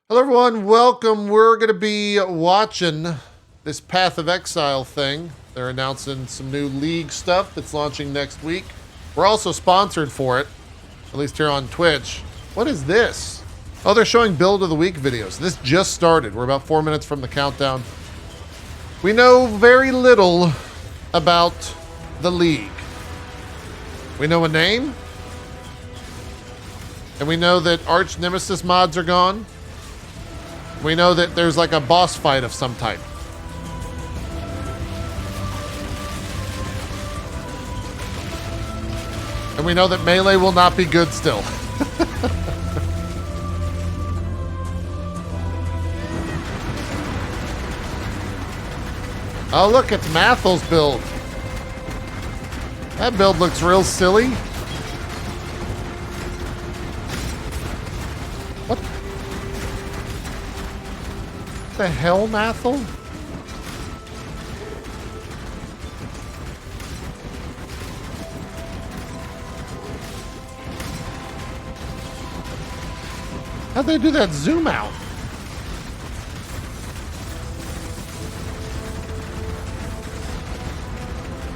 Hello everyone, welcome. We're going to be watching this Path of Exile thing. They're announcing some new League stuff that's launching next week. We're also sponsored for it, at least here on Twitch. What is this? Oh, they're showing Build of the Week videos. This just started. We're about 4 minutes from the countdown. We know very little about the League. We know a name, and we know that Arch Nemesis mods are gone. We know that there's like a boss fight of some type. And we know that melee will not be good still. Oh look, it's Mathel's build. That build looks real silly. What the hell, Mathel? How'd they do that zoom out?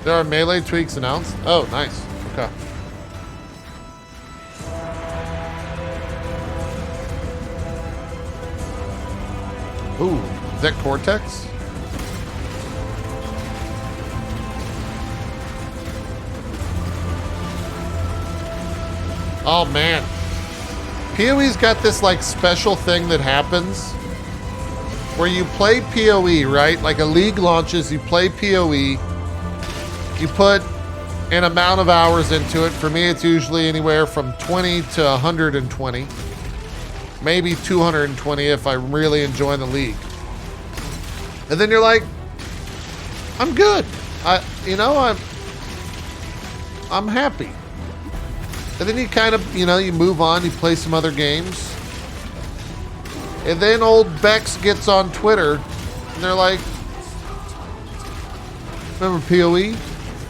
There are melee tweaks announced? Oh, nice. Okay. Ooh, is that Cortex? Oh man. PoE's got this like special thing that happens where you play PoE, right? Like a league launches, you play PoE, you put an amount of hours into it. For me, it's usually anywhere from 20 to 120. Maybe 220 if I'm really enjoying the league. And then you're like, I'm good. I'm happy. And then you kind of, you move on, you play some other games. And then old Bex gets on Twitter and they're like, remember PoE?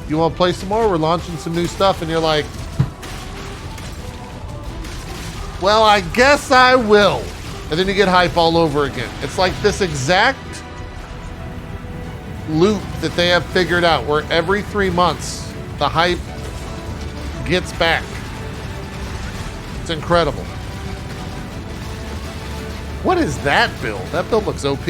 You want to play some more? We're launching some new stuff. And you're like, well, I guess I will. And then you get hype all over again. It's like this exact loop that they have figured out where every 3 months the hype gets back. It's incredible. What is that build? That build looks OP.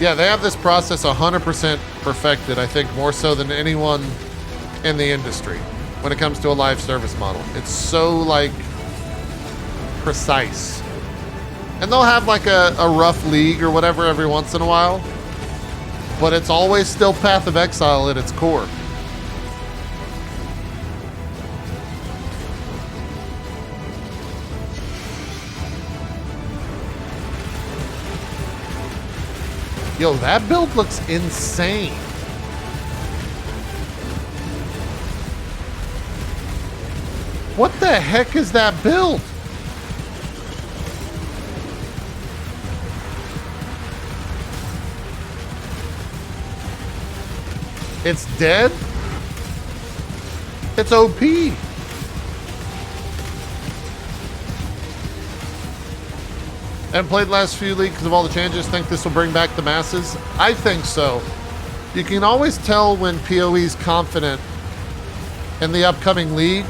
Yeah, they have this process 100% perfected, I think, more so than anyone in the industry when it comes to a live service model. It's so, like, precise. And they'll have, like, a rough league or whatever every once in a while, but it's always still Path of Exile at its core. Yo, that build looks insane. What the heck is that build? It's dead? It's OP. And played the last few leagues because of all the changes. Think this will bring back the masses? I think so. You can always tell when PoE's confident in the upcoming league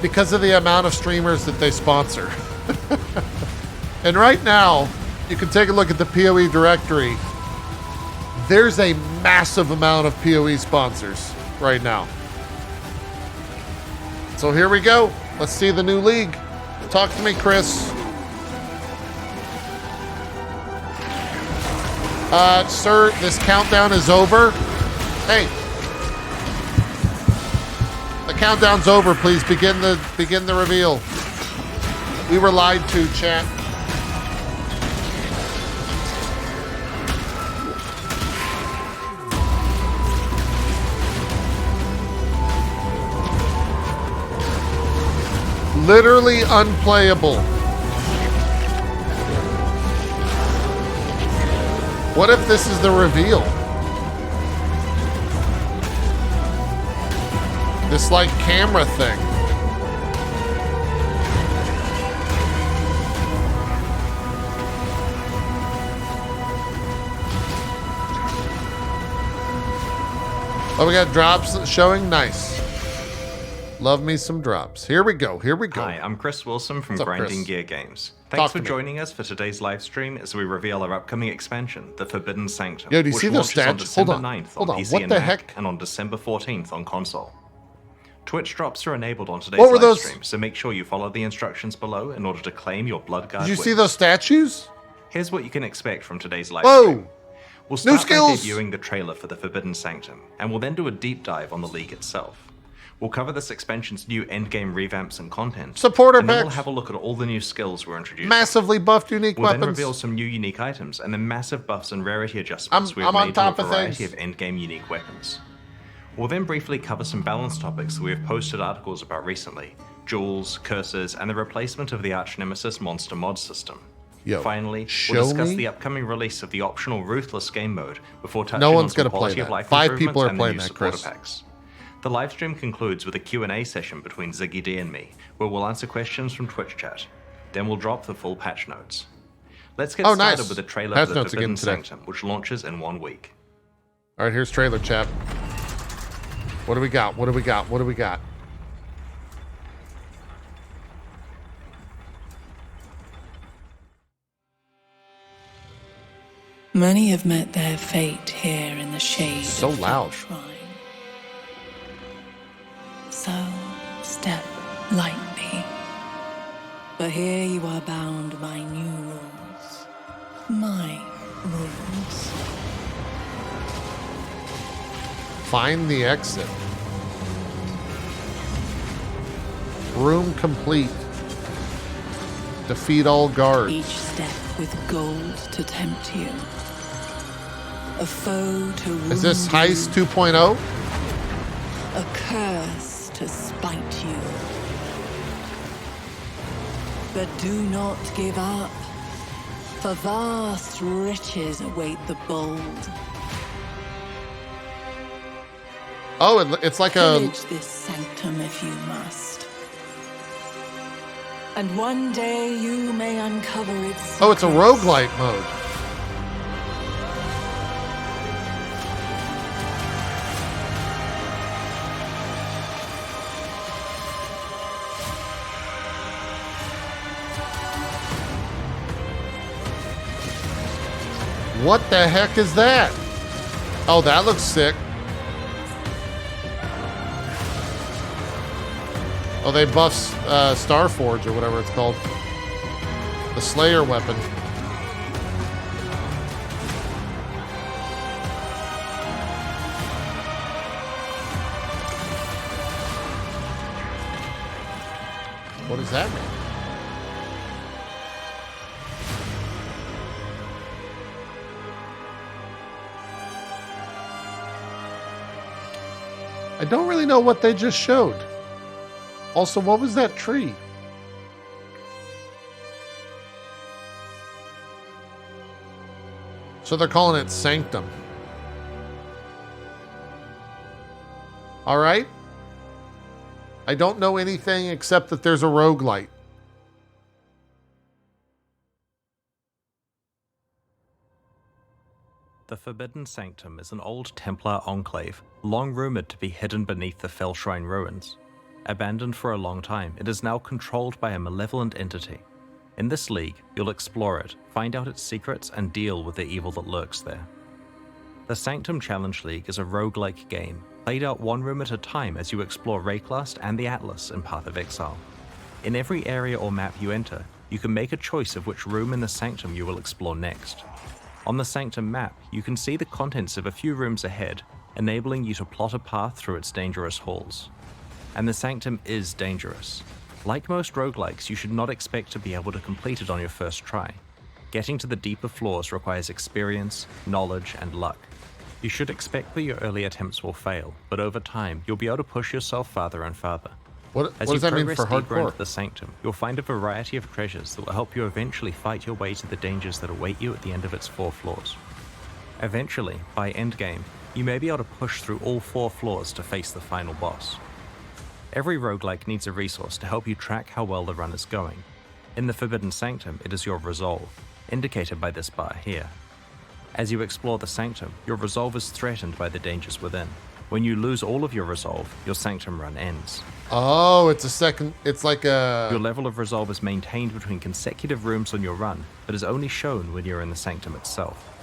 because of the amount of streamers that they sponsor. And right now, you can take a look at the PoE directory. There's a massive amount of PoE sponsors right now. So here we go. Let's see the new league. Talk to me, Chris. Sir, this countdown is over. Hey, the countdown's over. Please begin the reveal. We were lied to, chat. Literally unplayable. What if this is the reveal? This like camera thing. Oh, we got drops showing. Nice. Love me some drops. Here we go. Here we go. Hi, I'm Chris Wilson from What's up, Grinding Chris? Gear Games. Talk Thanks to for me. joining us for today's live stream as we reveal our upcoming expansion, The Forbidden Sanctum. Yo, do you which see those launches on stats? December Hold on. 9th Hold on on. PC What and the Mac, heck? and on December 14th on console. Twitch drops are enabled on today's What were live those? stream, so make sure you follow the instructions below in order to claim your Bloodguard Did you see wins. those statues? Here's what you can expect from today's live Whoa! stream. We'll start by skills! debuting the trailer for The Forbidden Sanctum, and we'll then do a deep dive on the League itself. We'll cover this expansion's new endgame revamps and content. Supporter and then we'll packs. have a look at all the new skills we're introducing. Massively buffed unique We'll then weapons. reveal some new unique items and the massive buffs and rarity adjustments we I'm have on made top to a of variety things. of endgame unique weapons. We'll then briefly cover some balance topics that we have posted articles about recently: jewels, curses, and the replacement of the arch-nemesis monster mod system. Yo, Finally, show we'll discuss me? the upcoming release of the optional Ruthless game mode before touching No one's on some gonna play quality of that. life 5 people improvements are and the playing new that, supporter Chris. packs. The livestream concludes with a Q&A session between Ziggy D and me, where we'll answer questions from Twitch chat. Then we'll drop the full patch notes. Let's get started nice. with the trailer Patch for the notes again Forbidden today. Sanctum, which launches in 1 week. All right, here's trailer chat. What do we got? What do we got? What do we got? Many have met their fate here in the shade So of loud. that shrine. So step lightly. But here you are bound by new rules. My rules. Find the exit. Room complete. Defeat all guards. Each step with gold to tempt you. A foe to wound Is this Heist oh? you. 2.0? A curse to spite you. But do not give up, for vast riches await the bold. Oh, it's like a... Pillage this sanctum if you must. And one day you may uncover its Oh, it's a secrets. roguelite mode. What the heck is that? Oh, that looks sick. Oh, they buffed Starforge or whatever it's called. The Slayer weapon. What does that mean? I don't really know what they just showed. Also, what was that tree? So they're calling it Sanctum. All right. I don't know anything except that there's a roguelite. The Forbidden Sanctum is an old Templar enclave, long rumored to be hidden beneath the Fell Shrine ruins. Abandoned for a long time, it is now controlled by a malevolent entity. In this league, you'll explore it, find out its secrets, and deal with the evil that lurks there. The Sanctum Challenge League is a roguelike game, played out one room at a time as you explore Rayclast and the Atlas in Path of Exile. In every area or map you enter, you can make a choice of which room in the Sanctum you will explore next. On the Sanctum map, you can see the contents of a few rooms ahead, enabling you to plot a path through its dangerous halls. And the Sanctum is dangerous. Like most roguelikes, you should not expect to be able to complete it on your first try. Getting to the deeper floors requires experience, knowledge, and luck. You should expect that your early attempts will fail, but over time, you'll be able to push yourself farther and farther. What As does you that mean progress for deeper hardcore? into the Sanctum, you'll find a variety of treasures that will help you eventually fight your way to the dangers that await you at the end of its 4 floors. Eventually, by endgame, you may be able to push through all 4 floors to face the final boss. Every roguelike needs a resource to help you track how well the run is going. In the Forbidden Sanctum, it is your resolve, indicated by this bar here. As you explore the Sanctum, your resolve is threatened by the dangers within. When you lose all of your resolve, your Sanctum run ends. Oh, it's like a... Your level of resolve is maintained between consecutive rooms on your run, but is only shown when you're in the Sanctum itself.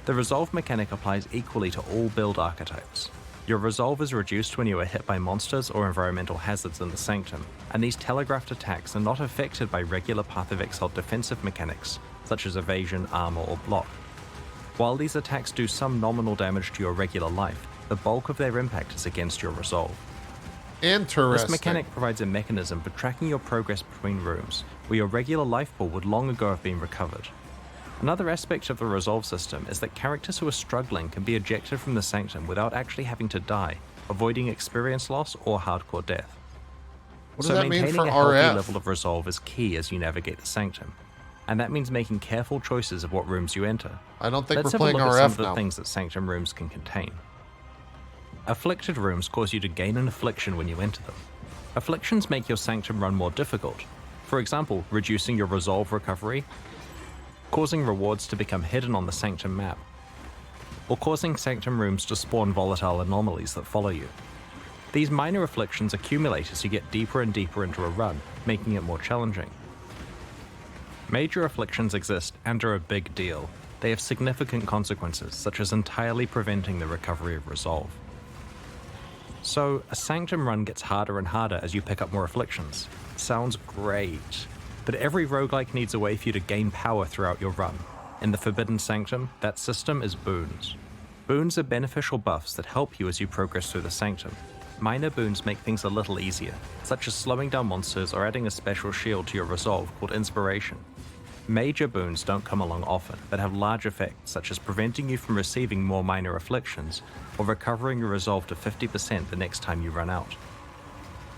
The resolve mechanic applies equally to all build archetypes. Your resolve is reduced when you are hit by monsters or environmental hazards in the Sanctum, and these telegraphed attacks are not affected by regular Path of Exile defensive mechanics, such as evasion, armor, or block. While these attacks do some nominal damage to your regular life, the bulk of their impact is against your resolve. Interesting. This mechanic provides a mechanism for tracking your progress between rooms, where your regular life pool would long ago have been recovered. Another aspect of the resolve system is that characters who are struggling can be ejected from the Sanctum without actually having to die, avoiding experience loss or hardcore death. What does that mean maintaining for a healthy RF? level of resolve is key as you navigate the Sanctum, and that means making careful choices of what rooms you enter. I don't think Let's we're have a playing look at some RF of the now. things that Sanctum rooms can contain. Afflicted rooms cause you to gain an affliction when you enter them. Afflictions make your Sanctum run more difficult, for example, reducing your resolve recovery, causing rewards to become hidden on the Sanctum map, or causing Sanctum rooms to spawn volatile anomalies that follow you. These minor afflictions accumulate as you get deeper and deeper into a run, making it more challenging. Major afflictions exist and are a big deal. They have significant consequences, such as entirely preventing the recovery of resolve. So, a Sanctum run gets harder and harder as you pick up more afflictions. Sounds great. But every roguelike needs a way for you to gain power throughout your run. In the Forbidden Sanctum, that system is boons. Boons are beneficial buffs that help you as you progress through the Sanctum. Minor boons make things a little easier, such as slowing down monsters or adding a special shield to your resolve called Inspiration. Major boons don't come along often, but have large effects, such as preventing you from receiving more minor afflictions, or recovering your resolve to 50% the next time you run out.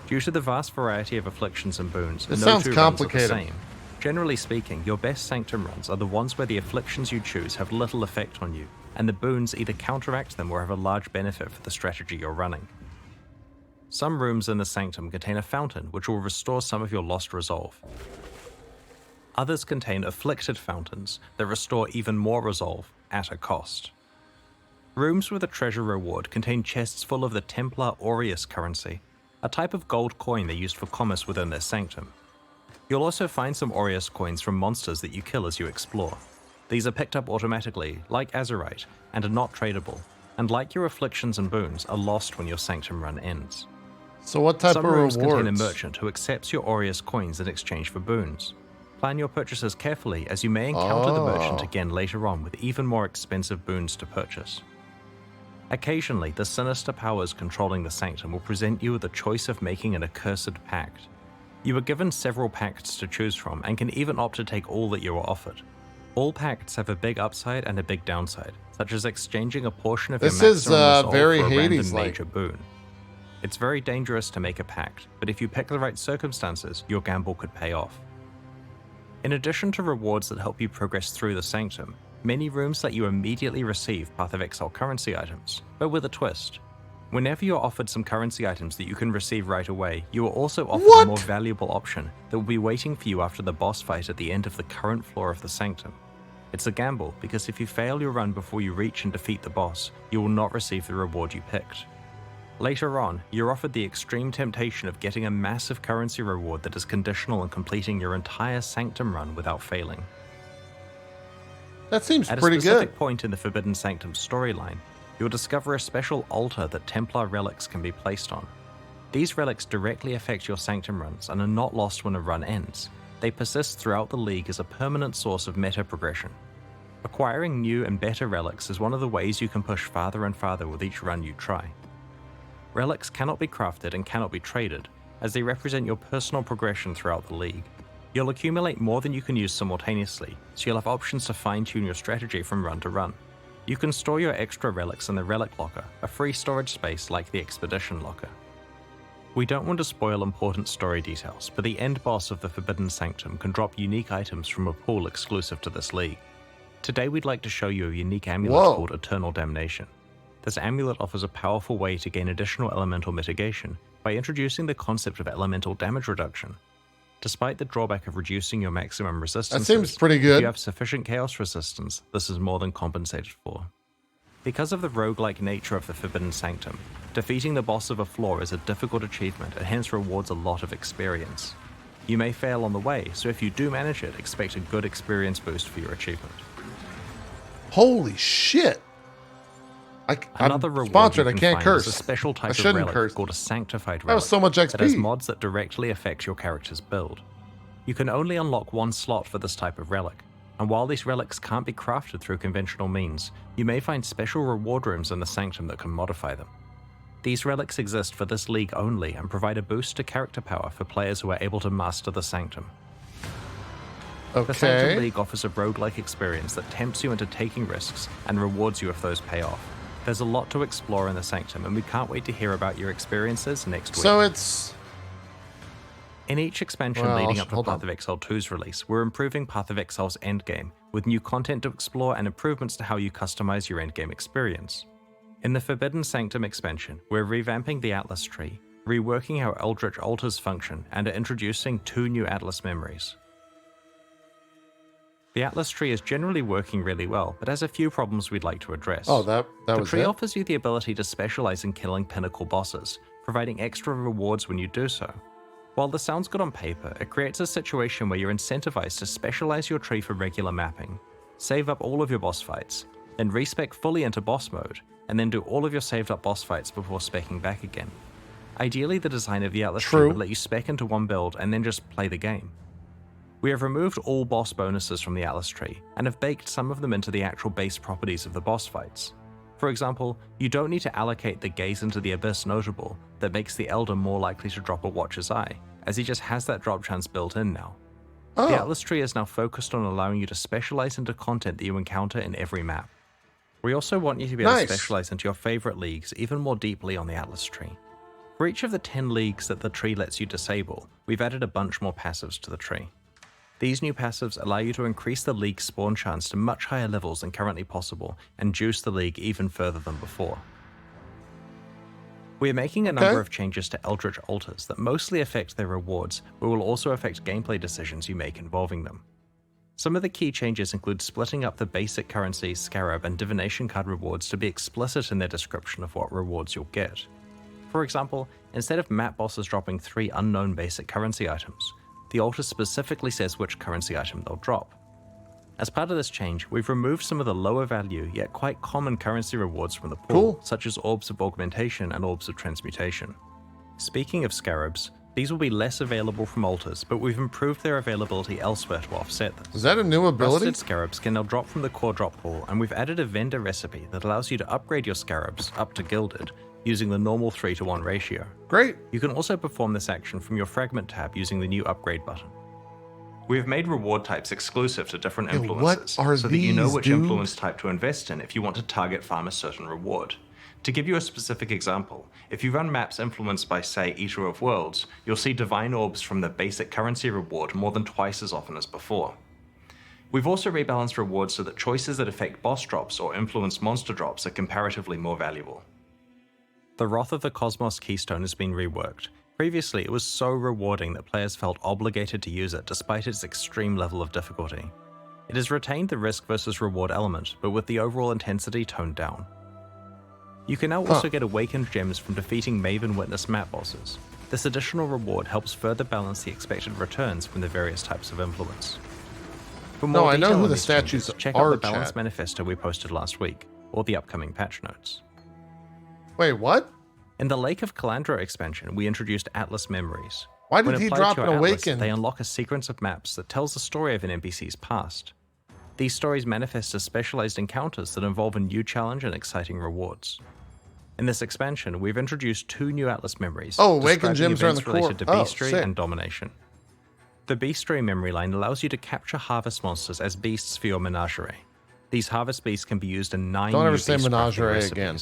Due to the vast variety of afflictions and boons, This no sounds two complicated. runs are the same. Generally speaking, your best Sanctum runs are the ones where the afflictions you choose have little effect on you, and the boons either counteract them or have a large benefit for the strategy you're running. Some rooms in the Sanctum contain a fountain which will restore some of your lost resolve. Others contain afflicted fountains that restore even more resolve at a cost. Rooms with a treasure reward contain chests full of the Templar Aureus currency, a type of gold coin they used for commerce within their Sanctum. You'll also find some Aureus coins from monsters that you kill as you explore. These are picked up automatically, like Azurite, and are not tradable, and like your afflictions and boons, are lost when your Sanctum run ends. So what type Some of rooms rewards? contain a merchant who accepts your Aureus coins in exchange for boons. Plan your purchases carefully, as you may encounter the merchant again later on with even more expensive boons to purchase. Occasionally, the sinister powers controlling the Sanctum will present you with the choice of making an accursed pact. You are given several pacts to choose from and can even opt to take all that you are offered. All pacts have a big upside and a big downside, such as exchanging a portion of This your is, maximum resolve very for a random Hades-like. major boon. It's very dangerous to make a pact, but if you pick the right circumstances, your gamble could pay off. In addition to rewards that help you progress through the Sanctum, many rooms let you immediately receive Path of Exile currency items, but with a twist. Whenever you're offered some currency items that you can receive right away, you are also offered a more valuable option that will be waiting for you after the boss fight at the end of the current floor of the Sanctum. It's a gamble, because if you fail your run before you reach and defeat the boss, you will not receive the reward you picked. Later on, you're offered the extreme temptation of getting a massive currency reward that is conditional on completing your entire Sanctum run without failing. That seems At a pretty specific good. point in the Forbidden Sanctum storyline, you'll discover a special altar that Templar relics can be placed on. These relics directly affect your Sanctum runs and are not lost when a run ends. They persist throughout the League as a permanent source of meta progression. Acquiring new and better relics is one of the ways you can push farther and farther with each run you try. Relics cannot be crafted and cannot be traded, as they represent your personal progression throughout the League. You'll accumulate more than you can use simultaneously, so you'll have options to fine-tune your strategy from run to run. You can store your extra relics in the Relic Locker, a free storage space like the Expedition Locker. We don't want to spoil important story details, but the end boss of the Forbidden Sanctum can drop unique items from a pool exclusive to this League. Today we'd like to show you a unique amulet called Eternal Damnation. This amulet offers a powerful way to gain additional elemental mitigation by introducing the concept of elemental damage reduction. Despite the drawback of reducing your maximum resistance, that seems pretty good. If you have sufficient chaos resistance, this is more than compensated for. Because of the roguelike nature of the Forbidden Sanctum, defeating the boss of a floor is a difficult achievement and hence rewards a lot of experience. You may fail on the way, so if you do manage it, expect a good experience boost for your achievement. Holy shit! Another I'm reward sponsored. you I can can't find curse. is a special type I of shouldn't relic curse. called a Sanctified Relic. That was so much XP. That has mods that directly affect your character's build. You can only unlock one slot for this type of relic, and while these relics can't be crafted through conventional means, you may find special reward rooms in the Sanctum that can modify them. These relics exist for this league only and provide a boost to character power for players who are able to master the Sanctum. The Sanctum League offers a roguelike experience that tempts you into taking risks and rewards you if those pay off. There's a lot to explore in the Sanctum, and we can't wait to hear about your experiences next week. So it's... In each expansion leading up to Path of Exile 2's release, we're improving Path of Exile's endgame, with new content to explore and improvements to how you customize your endgame experience. In the Forbidden Sanctum expansion, we're revamping the Atlas tree, reworking how Eldritch altars function, and are introducing 2 new Atlas memories. The Atlas tree is generally working really well, but has a few problems we'd like to address. Oh, that was it? The tree offers you the ability to specialize in killing pinnacle bosses, providing extra rewards when you do so. While this sounds good on paper, it creates a situation where you're incentivized to specialize your tree for regular mapping, save up all of your boss fights, then respec fully into boss mode, and then do all of your saved up boss fights before speccing back again. Ideally, the design of the Atlas tree would let you spec into one build and then just play the game. We have removed all boss bonuses from the Atlas tree, and have baked some of them into the actual base properties of the boss fights. For example, you don't need to allocate the Gaze into the Abyss notable that makes the Elder more likely to drop a Watcher's Eye, as he just has that drop chance built in now. The Atlas tree is now focused on allowing you to specialize into content that you encounter in every map. We also want you to be able to specialize into your favorite leagues even more deeply on the Atlas tree. For each of the 10 leagues that the tree lets you disable, we've added a bunch more passives to the tree. These new passives allow you to increase the league's spawn chance to much higher levels than currently possible and juice the league even further than before. We are making a number of changes to Eldritch altars that mostly affect their rewards, but will also affect gameplay decisions you make involving them. Some of the key changes include splitting up the basic currency, Scarab, and Divination card rewards to be explicit in their description of what rewards you'll get. For example, instead of map bosses dropping 3 unknown basic currency items, the altar specifically says which currency item they'll drop. As part of this change, we've removed some of the lower value yet quite common currency rewards from the pool, such as Orbs of Augmentation and Orbs of Transmutation. Speaking of Scarabs, these will be less available from altars, but we've improved their availability elsewhere to offset them. Is that a new ability? Rusted Scarabs can now drop from the core drop pool, and we've added a vendor recipe that allows you to upgrade your Scarabs up to Gilded, using the normal 3-to-1 ratio. Great. You can also perform this action from your Fragment tab using the new upgrade button. We have made reward types exclusive to different influences, so that you know which influence type to invest in if you want to target farm a certain reward. To give you a specific example, if you run maps influenced by, say, Eater of Worlds, you'll see Divine Orbs from the basic currency reward more than twice as often as before. We've also rebalanced rewards so that choices that affect boss drops or influence monster drops are comparatively more valuable. The Wrath of the Cosmos keystone has been reworked. Previously, it was so rewarding that players felt obligated to use it despite its extreme level of difficulty. It has retained the risk versus reward element, but with the overall intensity toned down. You can now also get awakened gems from defeating Maven Witness map bosses. This additional reward helps further balance the expected returns from the various types of influence. For more detail on these changes, check out the Balance Manifesto we posted last week, or the upcoming patch notes. Wait, what? In the Lake of Calandra expansion, we introduced Atlas Memories. Why did he drop an awaken? They unlock a sequence of maps that tells the story of an NPC's past. These stories manifest as specialized encounters that involve a new challenge and exciting rewards. In this expansion, we've introduced 2 new Atlas Memories. Awaken gems are in the core. Related to Beastry and Domination. The Beastry memory line allows you to capture harvest monsters as beasts for your menagerie. These harvest beasts can be used in 9 Don't new ever say beast menagerie recipes. again.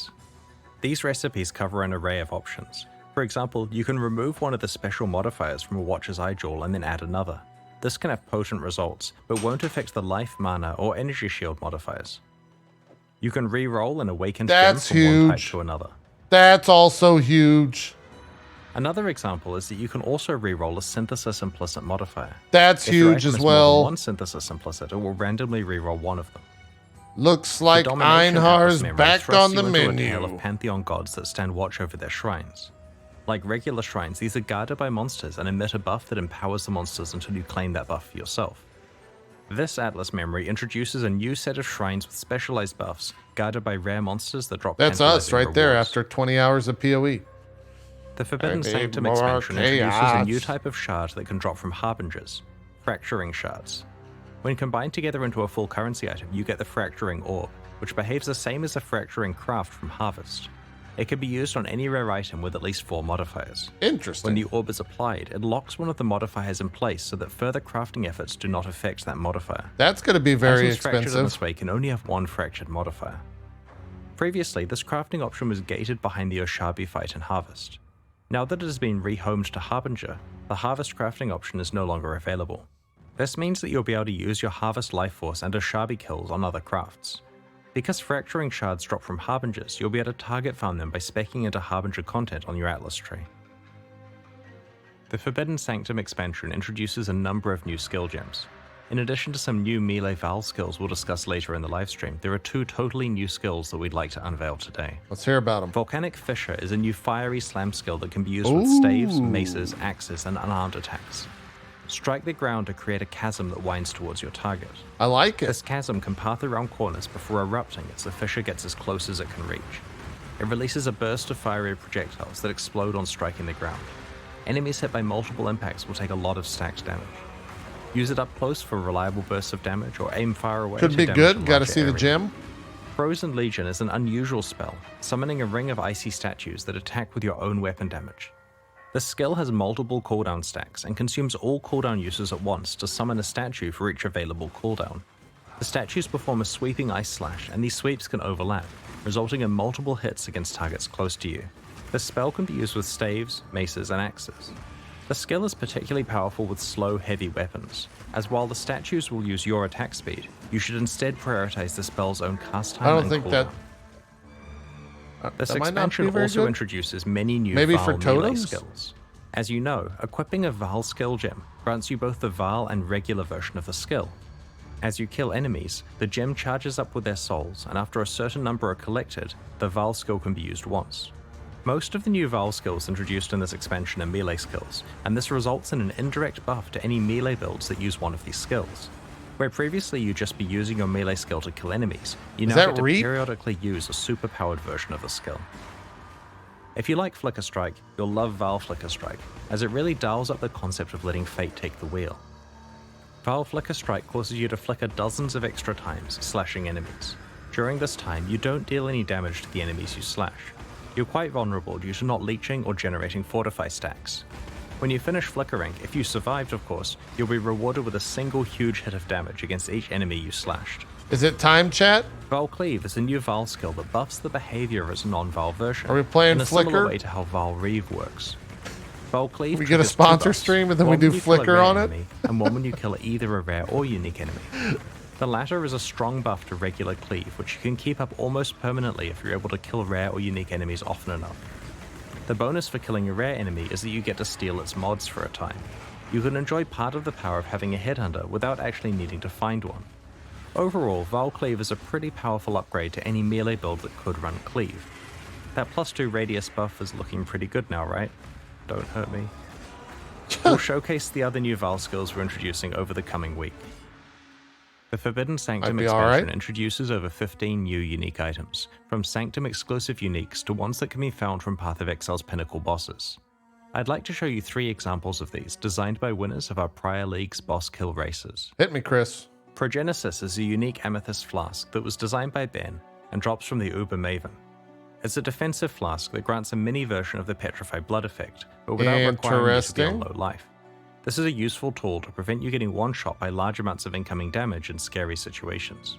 These recipes cover an array of options. For example, you can remove one of the special modifiers from a Watcher's Eye jewel and then add another. This can have potent results, but won't affect the life, mana, or energy shield modifiers. You can re-roll an awakened gem That's from one type huge. to another. That's also huge. Another example is that you can also re-roll a synthesis implicit modifier. That's If your huge item as is more than well. one synthesis implicit, it will randomly re-roll one of them. Looks like The domination Einhar's atlas memory back thrusts on the you into a tale menu. of pantheon gods that stand watch over their shrines. Like regular shrines, these are guarded by monsters and emit a buff that empowers the monsters until you claim that buff for yourself. This Atlas memory introduces a new set of shrines with specialized buffs, guarded by rare monsters that drop That's us tantalizing right there rewards. after 20 hours of PoE. The Forbidden I need Sanctum more expansion introduces a new chaos. type of shard that can drop from Harbingers, fracturing shards. When combined together into a full currency item, you get the Fracturing Orb, which behaves the same as the Fracturing Craft from Harvest. It can be used on any rare item with at least 4 modifiers. Interesting. When the orb is applied, it locks one of the modifiers in place so that further crafting efforts do not affect that modifier. That's going to be very Items fractured in expensive. this way can only have one fractured modifier. Previously, this crafting option was gated behind the Oshabi fight in Harvest. Now that it has been rehomed to Harbinger, the Harvest crafting option is no longer available. This means that you'll be able to use your Harvest Life Force and Oshabi kills on other crafts. Because fracturing shards drop from Harbingers, you'll be able to target farm them by speccing into Harbinger content on your Atlas tree. The Forbidden Sanctum expansion introduces a number of new skill gems. In addition to some new melee Val skills we'll discuss later in the livestream, there are 2 totally new skills that we'd like to unveil today. Let's hear about them. Volcanic Fissure is a new fiery slam skill that can be used with staves, maces, axes, and unarmed attacks. Strike the ground to create a chasm that winds towards your target. I like it. This chasm can path around corners before erupting as the fissure gets as close as it can reach. It releases a burst of fiery projectiles that explode on striking the ground. Enemies hit by multiple impacts will take a lot of stacked damage. Use it up close for reliable bursts of damage, or aim far away Could to be damage good. a Got to larger see the area. gem. Frozen Legion is an unusual spell, summoning a ring of icy statues that attack with your own weapon damage. This skill has multiple cooldown stacks and consumes all cooldown uses at once to summon a statue for each available cooldown. The statues perform a sweeping ice slash, and these sweeps can overlap, resulting in multiple hits against targets close to you. This spell can be used with staves, maces, and axes. The skill is particularly powerful with slow, heavy weapons, as while the statues will use your attack speed, you should instead prioritize the spell's own cast time I don't and think cooldown. that This might not be expansion very also good. introduces many new Maybe Val for melee totems? skills. As you know, equipping a Val skill gem grants you both the Val and regular version of the skill. As you kill enemies, the gem charges up with their souls, and after a certain number are collected, the Val skill can be used once. Most of the new Val skills introduced in this expansion are melee skills, and this results in an indirect buff to any melee builds that use one of these skills. Where previously you'd just be using your melee skill to kill enemies, you now that get to Reap? periodically use a superpowered version of the skill. If you like Flicker Strike, you'll love Val Flicker Strike, as it really dials up the concept of letting fate take the wheel. Val Flicker Strike causes you to flicker dozens of extra times, slashing enemies. During this time, you don't deal any damage to the enemies you slash. You're quite vulnerable due to not leeching or generating fortify stacks. When you finish flickering, if you survived of course, you'll be rewarded with a single huge hit of damage against each enemy you slashed. Is it time, chat? Val Cleave is a new Val skill that buffs the behavior of its non-Val version. Are we playing in a Flicker? similar way to how Val Reeve works. Val Cleave We get a triggers 2 sponsor buffs, stream and then we one do when you kill a Flicker rare on it? enemy, and one when you kill either a rare or unique enemy. The latter is a strong buff to regular Cleave, which you can keep up almost permanently if you're able to kill rare or unique enemies often enough. The bonus for killing a rare enemy is that you get to steal its mods for a time. You can enjoy part of the power of having a headhunter without actually needing to find one. Overall, Val Cleave is a pretty powerful upgrade to any melee build that could run Cleave. That +2 radius buff is looking pretty good now, right? Don't hurt me. We'll showcase the other new Val skills we're introducing over the coming week. The Forbidden Sanctum Might be expansion alright. introduces over 15 new unique items, from Sanctum exclusive uniques to ones that can be found from Path of Exile's pinnacle bosses. I'd like to show you 3 examples of these, designed by winners of our prior league's boss kill races. Hit me, Chris. Progenesis is a unique amethyst flask that was designed by Ben and drops from the Uber Maven. It's a defensive flask that grants a mini version of the Petrified Blood effect, but without requiring you to be on Interesting. low life. This is a useful tool to prevent you getting one-shot by large amounts of incoming damage in scary situations.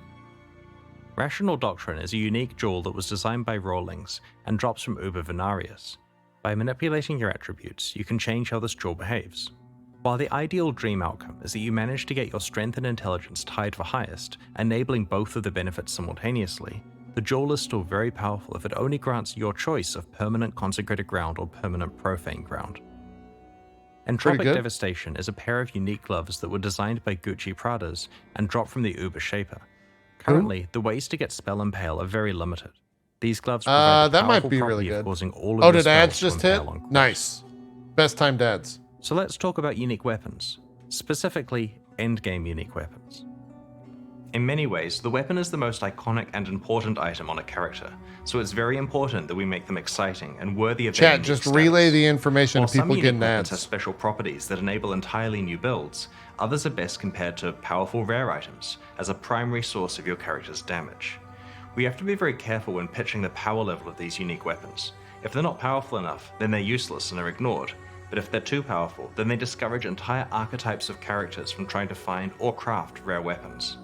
Rational Doctrine is a unique jewel that was designed by Rawlings and drops from Uber Venarius. By manipulating your attributes, you can change how this jewel behaves. While the ideal dream outcome is that you manage to get your strength and intelligence tied for highest, enabling both of the benefits simultaneously, the jewel is still very powerful if it only grants your choice of permanent consecrated ground or permanent profane ground. Entropic Devastation is a pair of unique gloves that were designed by Gucci Pradas and dropped from the Uber Shaper. Currently, the ways to get Spell Impale are very limited. These gloves provide the that might powerful be really property good. of causing all of your did ads spells just to hit? impale on course. Nice. Best timed ads. So let's talk about unique weapons, specifically endgame unique weapons. In many ways, the weapon is the most iconic and important item on a character, so it's very important that we make them exciting and worthy of their Chat, unique just stats. relay the information While to people some unique getting weapons have ads. special properties that enable entirely new builds, others are best compared to powerful rare items as a primary source of your character's damage. We have to be very careful when pitching the power level of these unique weapons. If they're not powerful enough, then they're useless and are ignored. But if they're too powerful, then they discourage entire archetypes of characters from trying to find or craft rare weapons.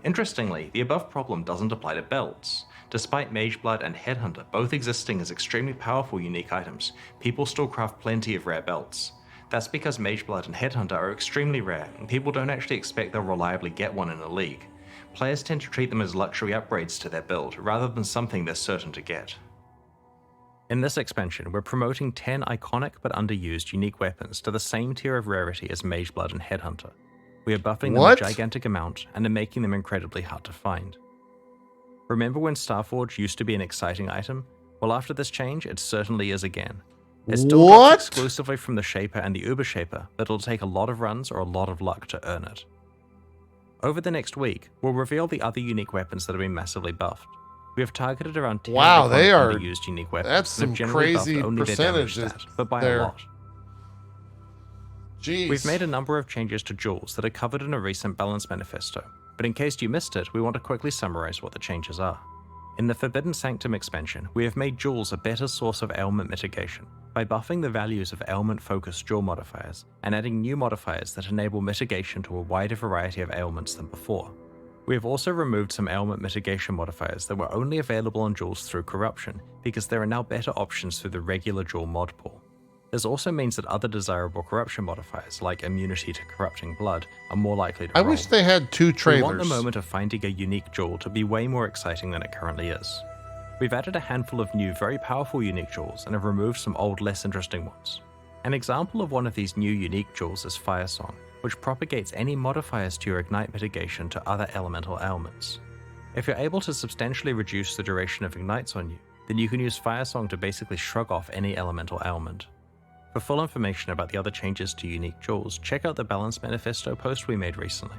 Interestingly, the above problem doesn't apply to belts. Despite Mageblood and Headhunter both existing as extremely powerful unique items, people still craft plenty of rare belts. That's because Mageblood and Headhunter are extremely rare, and people don't actually expect they'll reliably get one in a league. Players tend to treat them as luxury upgrades to their build, rather than something they're certain to get. In this expansion, we're promoting 10 iconic but underused unique weapons to the same tier of rarity as Mageblood and Headhunter. We are buffing them a gigantic amount and are making them incredibly hard to find. Remember when Starforge used to be an exciting item? Well, after this change, it certainly is again. It still drops exclusively from the Shaper and the Uber Shaper, but it'll take a lot of runs or a lot of luck to earn it. Over the next week, we'll reveal the other unique weapons that have been massively buffed. We have targeted around 10 underused unique weapons. That's some crazy percentages but by there. a lot. Jeez. We've made a number of changes to jewels that are covered in a recent balance manifesto, but in case you missed it, we want to quickly summarize what the changes are. In the Forbidden Sanctum expansion, we have made jewels a better source of ailment mitigation by buffing the values of ailment-focused jewel modifiers and adding new modifiers that enable mitigation to a wider variety of ailments than before. We have also removed some ailment mitigation modifiers that were only available on jewels through corruption, because there are now better options through the regular jewel mod pool. This also means that other desirable corruption modifiers, like immunity to corrupting blood, are more likely to roll. I wish they had 2 trailers. We want the moment of finding a unique jewel to be way more exciting than it currently is. We've added a handful of new, very powerful unique jewels and have removed some old, less interesting ones. An example of one of these new unique jewels is Fire Song, which propagates any modifiers to your ignite mitigation to other elemental ailments. If you're able to substantially reduce the duration of ignites on you, then you can use Fire Song to basically shrug off any elemental ailment. For full information about the other changes to unique jewels, check out the Balance Manifesto post we made recently.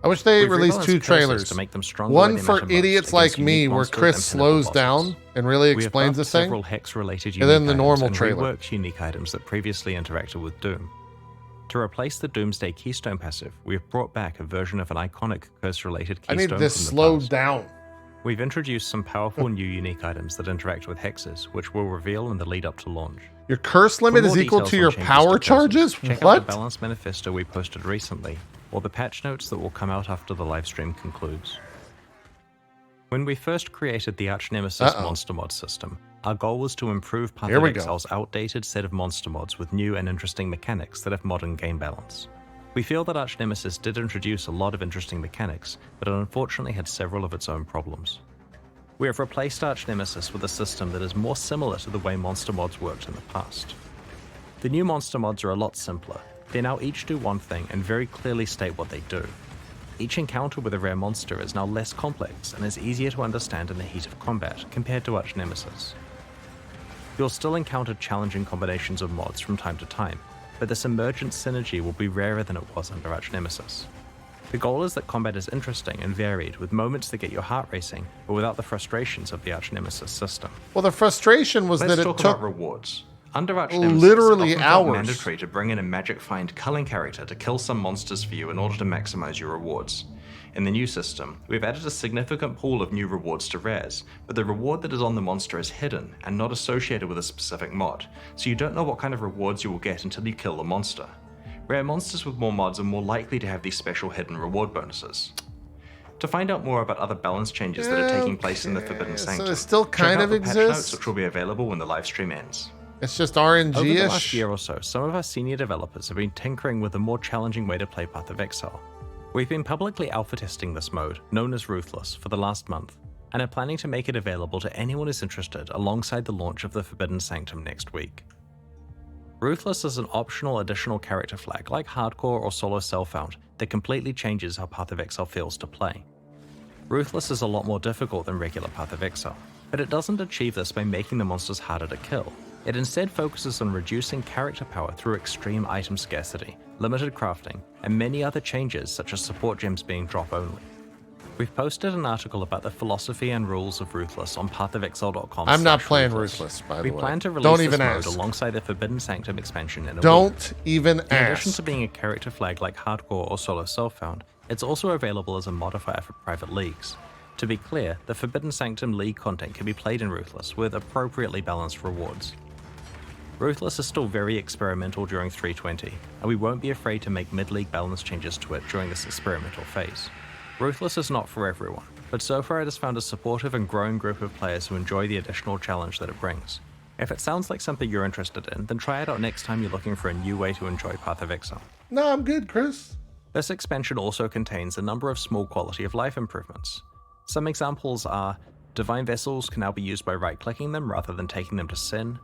I wish they We've released 2 rebalanced curses trailers. to make them stronger One when they for matter most idiots against like me, unique where monsters Chris and pinnacle slows bosses. down and really We have explains the buffed thing. several hex-related And then unique the items normal and trailer. reworked unique items that previously interacted with Doom. To replace the Doomsday Keystone passive, we have brought back a version of an iconic curse-related I keystone need this from the slowed past. down. We've introduced some powerful new unique items that interact with hexes, which we'll reveal in the lead up to launch. Your curse limit For is more equal details to on your changes power to curses, charges? Check out What? the Balance Manifesto we posted recently, or the patch notes that will come out after the livestream concludes. When we first created the Arch Nemesis monster mod system, our goal was to improve Path of Exile's outdated set of monster mods with new and interesting mechanics that have modern game balance. We feel that Arch Nemesis did introduce a lot of interesting mechanics, but it unfortunately had several of its own problems. We have replaced Arch Nemesis with a system that is more similar to the way monster mods worked in the past. The new monster mods are a lot simpler. They now each do one thing and very clearly state what they do. Each encounter with a rare monster is now less complex and is easier to understand in the heat of combat compared to Arch Nemesis. You'll still encounter challenging combinations of mods from time to time, but this emergent synergy will be rarer than it was under Arch Nemesis. The goal is that combat is interesting and varied, with moments that get your heart racing, but without the frustrations of the Arch Nemesis system. Well, the frustration was Let's that talk it took about rewards. Under Arch Nemesis, literally it often felt hours. mandatory to bring in a magic find culling character to kill some monsters for you in order to maximize your rewards. In the new system, we've added a significant pool of new rewards to rares, but the reward that is on the monster is hidden and not associated with a specific mod, so you don't know what kind of rewards you will get until you kill the monster. Rare monsters with more mods are more likely to have these special hidden reward bonuses. To find out more about other balance changes that are taking place in the Forbidden Sanctum, so it still kind check out of the patch notes, exists? which will be available when the livestream ends. It's just Over the last RNG-ish. year or so, some of our senior developers have been tinkering with a more challenging way to play Path of Exile. We've been publicly alpha testing this mode, known as Ruthless, for the last month, and are planning to make it available to anyone who's interested alongside the launch of the Forbidden Sanctum next week. Ruthless is an optional additional character flag like Hardcore or Solo Self-Found that completely changes how Path of Exile feels to play. Ruthless is a lot more difficult than regular Path of Exile, but it doesn't achieve this by making the monsters harder to kill. It instead focuses on reducing character power through extreme item scarcity, limited crafting, and many other changes such as support gems being drop only. We've posted an article about the philosophy and rules of Ruthless on pathofexile.com. I'm not playing Ruthless, by the way. We plan to Don't release even this mode ask. alongside the Forbidden Sanctum expansion in a week. Don't even In addition ask. to being a character flag like Hardcore or Solo Self-Found, it's also available as a modifier for private leagues. To be clear, the Forbidden Sanctum League content can be played in Ruthless with appropriately balanced rewards. Ruthless is still very experimental during 3.20, and we won't be afraid to make mid-league balance changes to it during this experimental phase. Ruthless is not for everyone, but so far it has found a supportive and growing group of players who enjoy the additional challenge that it brings. If it sounds like something you're interested in, then try it out next time you're looking for a new way to enjoy Path of Exile. No, I'm good, Chris. This expansion also contains a number of small quality of life improvements. Some examples are, Divine Vessels can now be used by right-clicking them rather than taking them to Sin.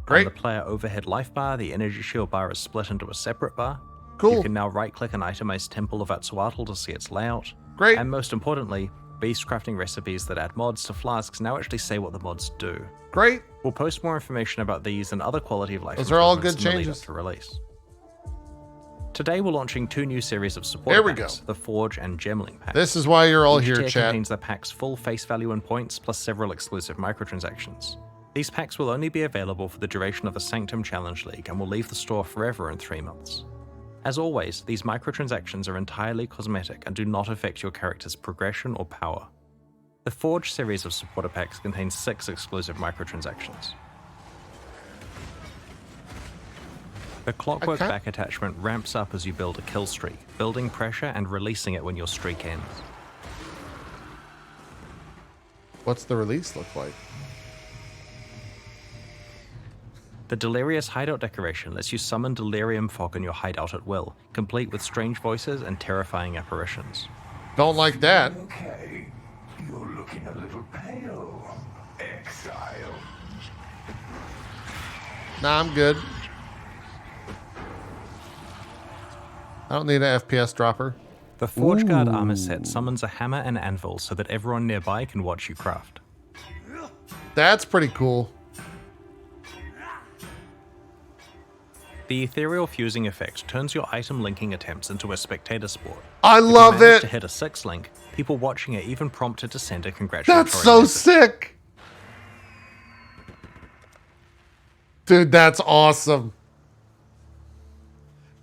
Great. On the player overhead life bar, the energy shield bar is split into a separate bar. Cool. You can now right-click an itemized Temple of Atsuatl to see its layout. Great. And most importantly, beast crafting recipes that add mods to flasks now actually say what the mods do. Great. We'll post more information about these and other quality of life Those are all improvements good in the lead up changes. to release. Today we're launching 2 new series of support There we packs, go. the Forge and Gemling packs. This is why you're all Each here, tier chat. contains the pack's full face value and points, plus several exclusive microtransactions. These packs will only be available for the duration of the Sanctum Challenge League and will leave the store forever in 3 months. As always, these microtransactions are entirely cosmetic and do not affect your character's progression or power. The Forge series of supporter packs contains 6 exclusive microtransactions. The Clockwork Okay. back attachment ramps up as you build a kill streak, building pressure and releasing it when your streak ends. What's the release look like? The Delirious Hideout decoration lets you summon delirium fog in your hideout at will, complete with strange voices and terrifying apparitions. Don't like that. Okay, you're looking a little pale, Exile. Nah, I'm good. I don't need an FPS dropper. The Forge Guard armor set summons a hammer and anvil so that everyone nearby can watch you craft. That's pretty cool. The Ethereal Fusing effect turns your item linking attempts into a spectator sport. I If you love manage to it. hit a 6 link, people watching it even prompted to send a congratulatory That's so message. sick. Dude, that's awesome.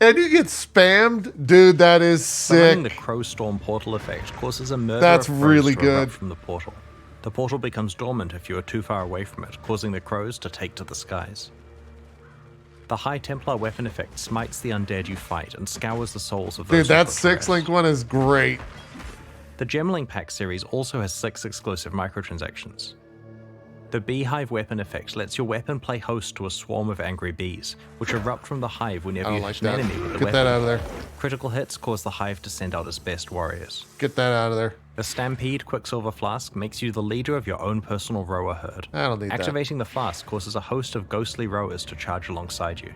And you get spammed? Dude, that is Summoning the sick. Crow Storm portal effect causes a murder That's of crows really to erupt good. from the portal. The portal becomes dormant if you are too far away from it, causing the crows to take to the skies. The High Templar weapon effect smites the undead you fight and scours the souls of those Dude, that who put to 6-link rest. one is great. The Gemling Pack series also has 6 exclusive microtransactions. The Beehive weapon effect lets your weapon play host to a swarm of angry bees, which erupt from the hive I whenever don't you like hit an that. enemy with the Get weapon. that out of there. Critical hits cause the hive to send out its best warriors. Get that out of there. The Stampede Quicksilver Flask makes you the leader of your own personal rower herd. I don't need Activating the flask causes a host of ghostly rowers to charge alongside you.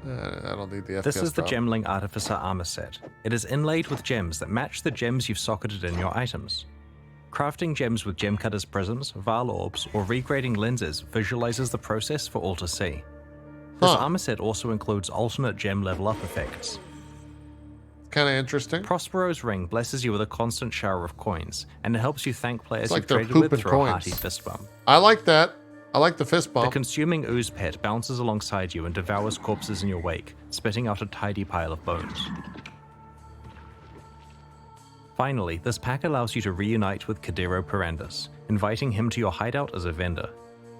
that. I don't need the FPS This is the drop. Gemling Artificer armor set. It is inlaid with gems that match the gems you've socketed in your items. Crafting gems with gem cutters prisms, Val orbs, or regrading lenses visualizes the process for all to see. This Huh. armor set also includes alternate gem level up effects. Kind of interesting. Prospero's ring blesses you with a constant shower of coins, and it helps you thank players It's like you've they're traded with pooping through coins. a hearty fist bump. I like that. I like the fist The bump. consuming ooze pet bounces alongside you and devours corpses in your wake, spitting out a tidy pile of bones. Finally, this pack allows you to reunite with Kadero Perandus, inviting him to your hideout as a vendor.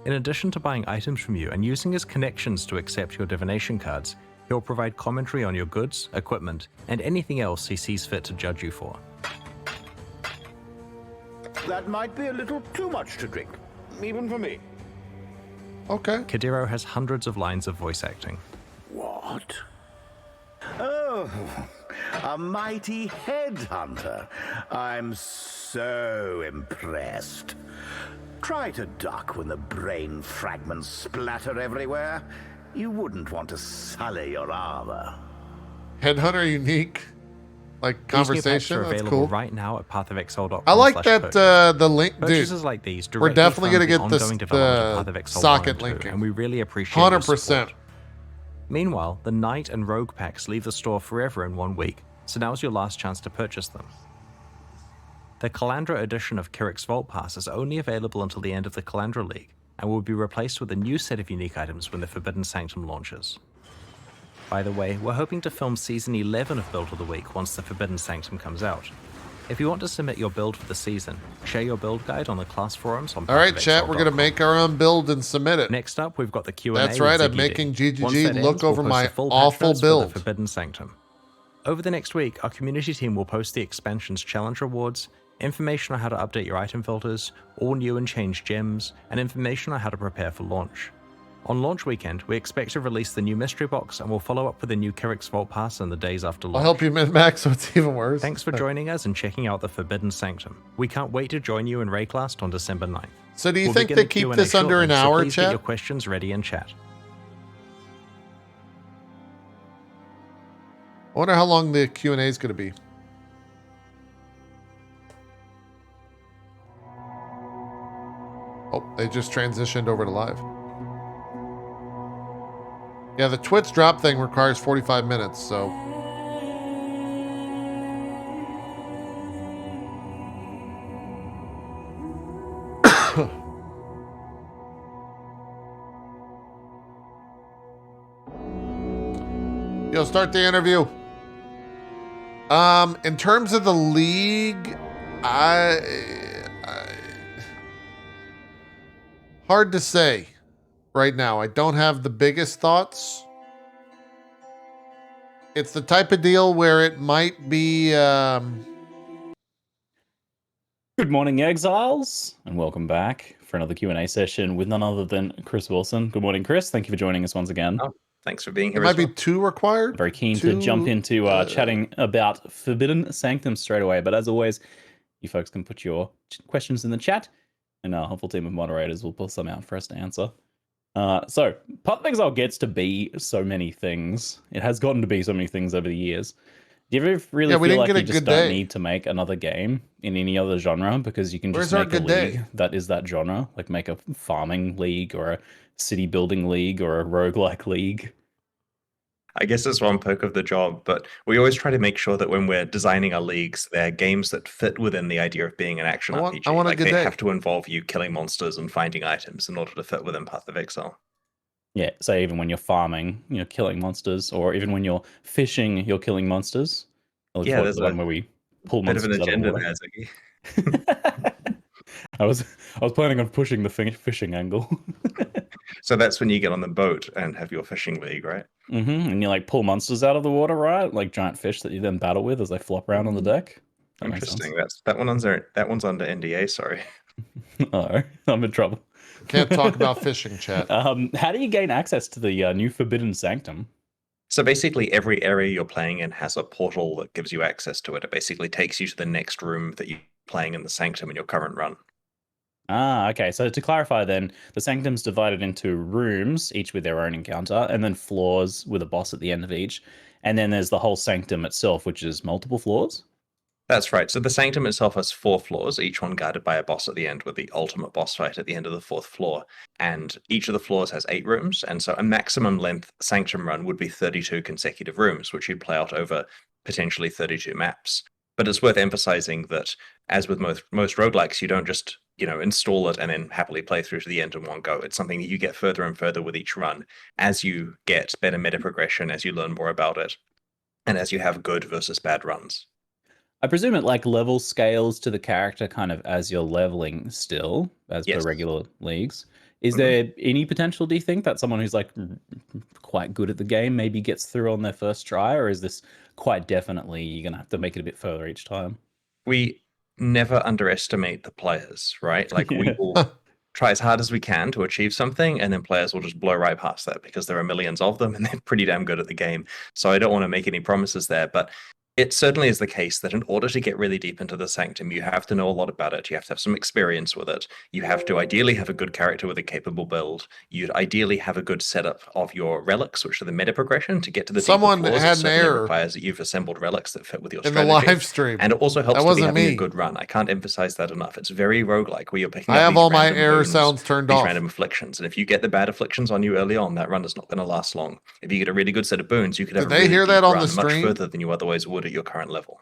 In addition to buying items from you and using his connections to accept your divination cards, he'll provide commentary on your goods, equipment, and anything else he sees fit to judge you for. That might be a little too much to drink, even for me. Okay. Kadiro has hundreds of lines of voice acting. What? Oh, a mighty headhunter. I'm so impressed. Try to duck when the brain fragments splatter everywhere. You wouldn't want to sully your armor. Headhunter unique, like These new packs conversation. are That's available cool. right now at pathofexile.com. I like that the link, dude. Purchases like these We're definitely gonna gonna get this ongoing development of Path of Exile 1 socket and 2, linking. and we really appreciate your 100%. support. Meanwhile, the Knight and Rogue packs leave the store forever in 1 week, so now's your last chance to purchase them. The Calandra edition of Kirik's Vault Pass is only available until the end of the Calandra League, and will be replaced with a new set of unique items when the Forbidden Sanctum launches. By the way, we're hoping to film Season 11 of Build of the Week once the Forbidden Sanctum comes out. If you want to submit your build for the season, share your build guide on the class forums on All right, chat, we're going to make our own build and submit it. Next up, we've got the Q&A. That's right, with I'm Ziggy making D. Once GGG that look ends, we'll over post my a full awful patch notes for build. the Forbidden Sanctum. Over the next week, our community team will post the expansion's challenge rewards, information on how to update your item filters, all new and changed gems, and information on how to prepare for launch. On launch weekend, we expect to release the new mystery box, and we'll follow up with the new Kirik's Vault Pass in the days after launch. I'll help you min-max so it's even worse. Thanks for joining us and checking out the Forbidden Sanctum. We can't wait to join you in Rayclast on December 9th. So do you We'll think begin they the keep Q&A this under an shortly, so hour, please get chat? your questions ready in chat. I wonder how long the Q&A is going to be. Oh, they just transitioned over to live. Yeah, the Twitch drop thing requires 45 minutes, so... Yo, start the interview. In terms of the league, hard to say right now. I don't have the biggest thoughts. It's the type of deal where it might be, Good morning, Exiles, and welcome back for another Q&A session with none other than Chris Wilson. Good morning, Chris. Thank you for joining us once again. Oh, thanks for being it here. might be two required. Very keen to jump into chatting about Forbidden Sanctum straight away. But as always, you folks can put your questions in the chat, and our helpful team of moderators will pull some out for us to answer. So, Path of Exile gets to be so many things. It has gotten to be so many things over the years. Do you ever really feel like you just don't need to make another game in any other genre because you can just make a league that is that genre? Like make a farming league or a city building league or a roguelike league? I guess that's one poke of the job, but we always try to make sure that when we're designing our leagues, they're games that fit within the idea of being an action RPG. I want like they have to involve you killing monsters and finding items in order to fit within Path of Exile. Yeah, so even when you're farming, you're killing monsters, or even when you're fishing, you're killing monsters. Yeah, there's the one where we pull bit of an monsters out of agenda the there, water. I was planning on pushing the fishing angle. So that's when you get on the boat and have your fishing league, right? And you like pull monsters out of the water, right? Like giant fish that you then battle with as they flop around on the deck. That Interesting. That one's under NDA. Sorry. Oh, I'm in trouble. Can't talk about fishing, chat. How do you gain access to the new Forbidden Sanctum? So basically, every area you're playing in has a portal that gives you access to it. It basically takes you to the next room that you're playing in the Sanctum in your current run. Ah, okay. So to clarify then, the Sanctum's divided into rooms, each with their own encounter, and then floors with a boss at the end of each. And then there's the whole Sanctum itself, which is multiple floors? That's right. So the Sanctum itself has 4 floors, each one guarded by a boss at the end, with the ultimate boss fight at the end of the 4th floor. And each of the floors has 8 rooms, and so a maximum length Sanctum run would be 32 consecutive rooms, which you'd play out over potentially 32 maps. But it's worth emphasizing that, as with most roguelikes, you don't just install it and then happily play through to the end in one go. It's something that you get further and further with each run as you get better meta progression, as you learn more about it, and as you have good versus bad runs. I presume it like level scales to the character kind of as you're leveling still, as per regular leagues. Is there any potential, do you think, that someone who's like quite good at the game maybe gets through on their first try, or is this quite definitely you're going to have to make it a bit further each time? We never underestimate the players, right? Like we will try as hard as we can to achieve something, and then players will just blow right past that because there are millions of them and they're pretty damn good at the game. So I don't want to make any promises there, but it certainly is the case that in order to get really deep into the Sanctum, you have to know a lot about it. You have to have some experience with it. You have to ideally have a good character with a capable build. You'd ideally have a good setup of your relics, which are the meta progression to get to the Someone deeper floors. had It an certainly error requires that you've assembled relics that fit with your in the strategy. live stream. And it also helps That to be wasn't having me. a good run. I can't emphasize that enough. It's very roguelike where you're picking I up have these all my random error boons, sounds turned these off. random afflictions. And if you get the bad afflictions on you early on, that run is not going to last long. If you get a really good set of boons, you could have Did a they really hear deep that on the run, much stream? further than you otherwise would at your current level.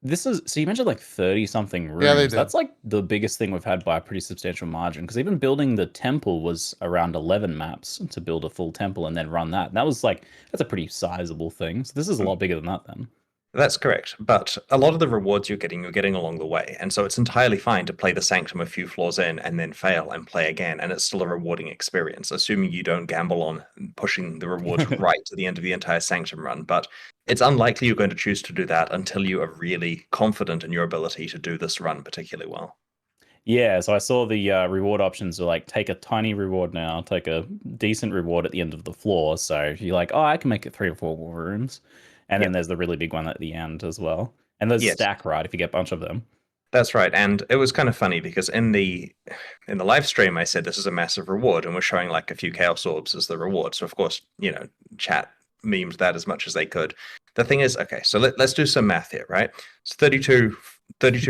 This is so you mentioned like 30 something rooms. Yeah, they did. That's like the biggest thing we've had by a pretty substantial margin. Because even building the temple was around 11 maps to build a full temple and then run that. And that was like that's a pretty sizable thing. So this is a lot bigger than that then. That's correct, but a lot of the rewards you're getting along the way, and so it's entirely fine to play the Sanctum a few floors in and then fail and play again, and it's still a rewarding experience, assuming you don't gamble on pushing the rewards right to the end of the entire Sanctum run. But it's unlikely you're going to choose to do that until you are really confident in your ability to do this run particularly well. Yeah, so I saw the reward options are like take a tiny reward now, take a decent reward at the end of the floor. So you're like, oh, I can make it 3 or 4 more rooms. And then there's the really big one at the end as well. And there's Yes. stack right if you get a bunch of them. That's right, and it was kind of funny because in the live stream I said this is a massive reward, and we're showing like a few Chaos Orbs as the reward. So of course, chat memed that as much as they could. The thing is, okay, so let's do some math here, right? It's 32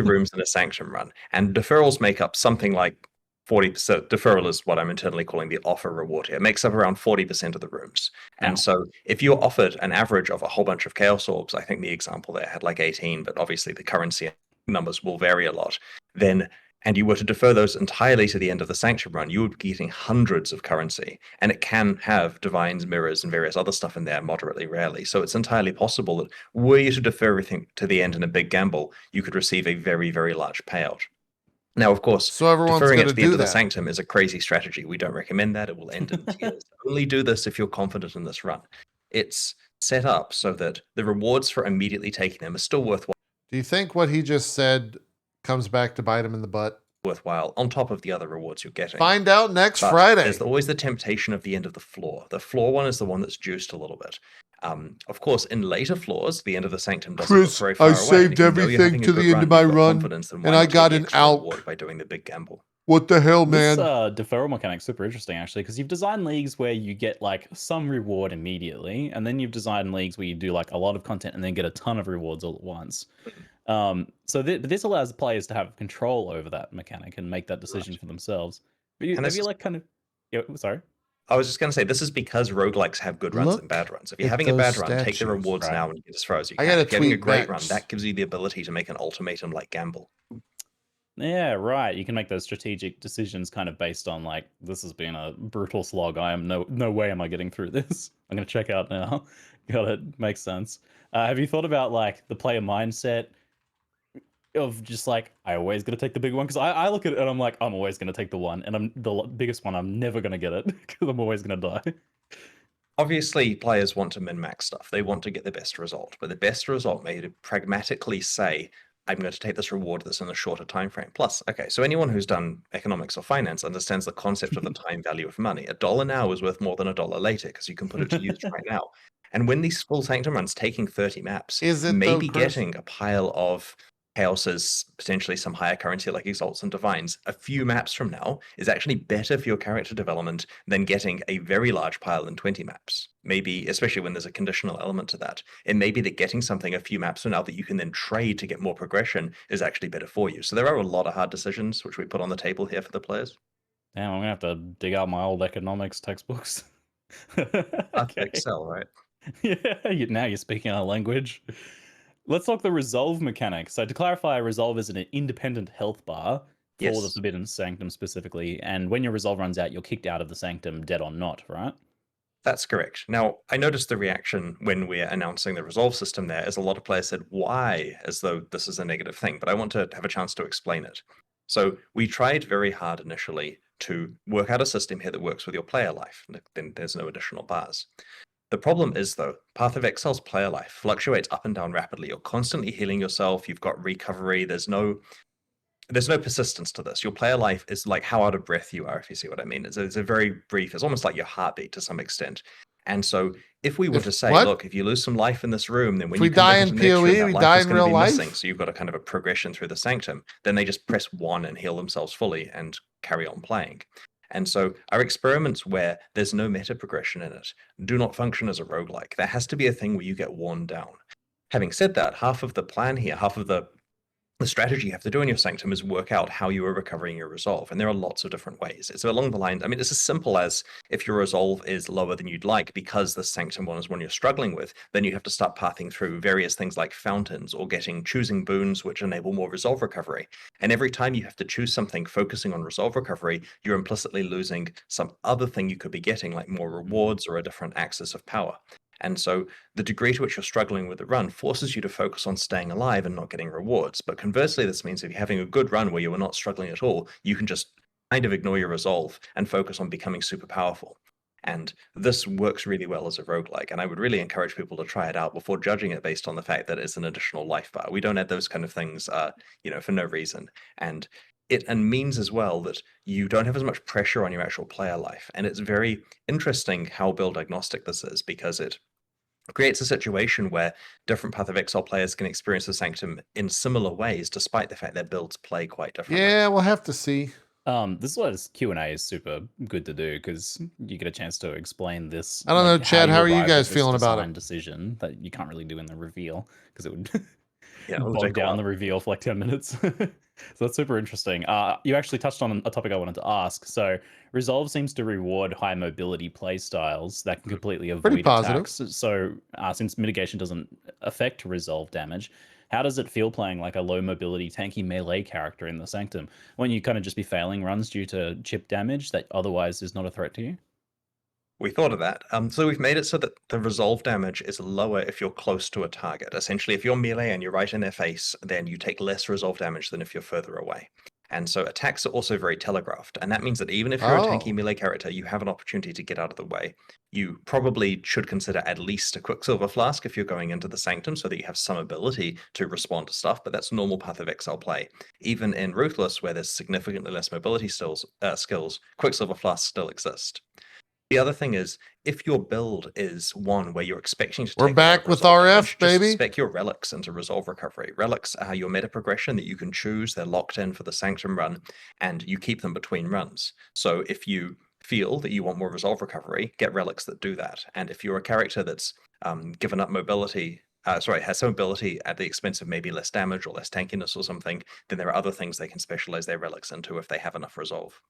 rooms in a Sanctum run, and deferrals make up something like 40%. Deferral is what I'm internally calling the offer reward here. It makes up around 40% of the rooms. And so if you're offered an average of a whole bunch of Chaos Orbs, I think the example there had like 18, but obviously the currency numbers will vary a lot, and you were to defer those entirely to the end of the Sanctum run, you would be getting hundreds of currency. And it can have divines, mirrors, and various other stuff in there moderately rarely. So it's entirely possible that were you to defer everything to the end in a big gamble, you could receive a very, very large payout. Now, of course, So everyone's deferring it going to to the end do of the that. Sanctum is a crazy strategy. We don't recommend that. It will end in tears. Only do this if you're confident in this run. It's set up so that the rewards for immediately taking them are still worthwhile. Do you think what he just said comes back to bite him in the butt? On top of the other rewards you're getting. Find out next But Friday. There's always the temptation of the end of the floor. The floor one is the one that's juiced a little bit. Of course, in later floors, the end of the Sanctum doesn't look very far away. I saved everything to the end of my run, and I got an ALK by doing the big gamble. What the hell, man? This deferral mechanic's super interesting, actually, because you've designed leagues where you get like some reward immediately, and then you've designed leagues where you do like a lot of content and then get a ton of rewards all at once. So this allows the players to have control over that mechanic and make that decision for themselves. But have you like kind of... Yeah, sorry? I was just going to say, this is because roguelikes have good runs and bad runs. If you're having a bad run, take the rewards now and get as far as you can. If you're having a great run, that gives you the ability to make an ultimatum-like gamble. Yeah, right. You can make those strategic decisions kind of based on like, this has been a brutal slog. I am no way am I getting through this. I'm going to check out now. Got it. Makes sense. Have you thought about like the player mindset of just like, I always going to take the big one? Because I look at it and I'm like, I'm always going to take the one, and I'm the biggest one. I'm never going to get it because I'm always going to die. Obviously, players want to min-max stuff. They want to get the best result, but the best result may pragmatically say, I'm going to take this reward that's in a shorter time frame. Plus, okay, so anyone who's done economics or finance understands the concept of the time value of money. $1 now is worth more than $1 later because you can put it to use right now. And when these full Sanctum runs taking 30 maps, maybe getting a pile of Chaoses, potentially some higher currency like Exalts and Divines, a few maps from now is actually better for your character development than getting a very large pile in 20 maps. Maybe, especially when there's a conditional element to that. It may be that getting something a few maps from now that you can then trade to get more progression is actually better for you. So there are a lot of hard decisions which we put on the table here for the players. Damn, I'm going to have to dig out my old economics textbooks. Path of Exile, right? Yeah, now you're speaking our language. Let's talk the resolve mechanic. So to clarify, resolve is an independent health bar for the Forbidden Sanctum specifically, and when your resolve runs out, you're kicked out of the Sanctum dead or not, right? That's correct. Now, I noticed the reaction when we're announcing the resolve system there is a lot of players said, why? As though this is a negative thing, but I want to have a chance to explain it. So we tried very hard initially to work out a system here that works with your player life. Then there's no additional bars. The problem is, though, Path of Exile's player life fluctuates up and down rapidly. You're constantly healing yourself. You've got recovery. There's no there's no persistence to this. Your player life is like how out of breath you are, if you see what I mean. It's a very brief, it's almost like your heartbeat to some extent. And so if we were to say, what? look, if you lose some life in this room, then when we you come die back in into the next room, PoE, that we life die is in going to real be life? missing. So you've got a kind of a progression through the sanctum. Then they just press 1 and heal themselves fully and carry on playing. And so our experiments where there's no meta progression in it do not function as a roguelike. There has to be a thing where you get worn down. Having said that, half of the plan here, half of the strategy you have to do in your sanctum is work out how you are recovering your resolve. And there are lots of different ways. It's along the lines, I mean, it's as simple as if your resolve is lower than you'd like because the sanctum one is one you're struggling with, then you have to start pathing through various things like fountains or choosing boons which enable more resolve recovery. And every time you have to choose something focusing on resolve recovery, you're implicitly losing some other thing you could be getting, like more rewards or a different axis of power. And so the degree to which you're struggling with the run forces you to focus on staying alive and not getting rewards. But conversely, this means if you're having a good run where you are not struggling at all, you can just kind of ignore your resolve and focus on becoming super powerful. And this works really well as a roguelike. And I would really encourage people to try it out before judging it based on the fact that it's an additional life bar. We don't add those kind of things, for no reason. And it means as well that you don't have as much pressure on your actual player life. And it's very interesting how build agnostic this is, because it creates a situation where different Path of Exile players can experience the Sanctum in similar ways, despite the fact their builds play quite differently. Yeah, we'll have to see. This is why this Q&A is super good to do, because you get a chance to explain this. I don't know, Chad, how are you arrived at guys this feeling about it? design decision that you can't really do in the reveal, because it would Yeah, it'll bog take a down while. the reveal for like 10 minutes. So that's super interesting. You actually touched on a topic I wanted to ask. So Resolve seems to reward high mobility play styles that can completely avoid positive. attacks. So since mitigation doesn't affect Resolve damage, how does it feel playing like a low mobility tanky melee character in the Sanctum when you kind of just be failing runs due to chip damage that otherwise is not a threat to you? We thought of that. So we've made it so that the resolve damage is lower if you're close to a target. Essentially, if you're melee and you're right in their face, then you take less resolve damage than if you're further away. And so attacks are also very telegraphed. And that means that even if you're a tanky melee character, you have an opportunity to get out of the way. You probably should consider at least a Quicksilver Flask if you're going into the Sanctum so that you have some ability to respond to stuff, but that's normal Path of Exile play. Even in Ruthless, where there's significantly less mobility skills, Quicksilver Flasks still exist. The other thing is, if your build is one where you're expecting to take We're back with resolve RF, damage, just baby. spec your relics into resolve recovery. Relics are your meta progression that you can choose. They're locked in for the Sanctum run, and you keep them between runs. So if you feel that you want more resolve recovery, get relics that do that. And if you're a character that's given up mobility, has some ability at the expense of maybe less damage or less tankiness or something, then there are other things they can specialize their relics into if they have enough resolve.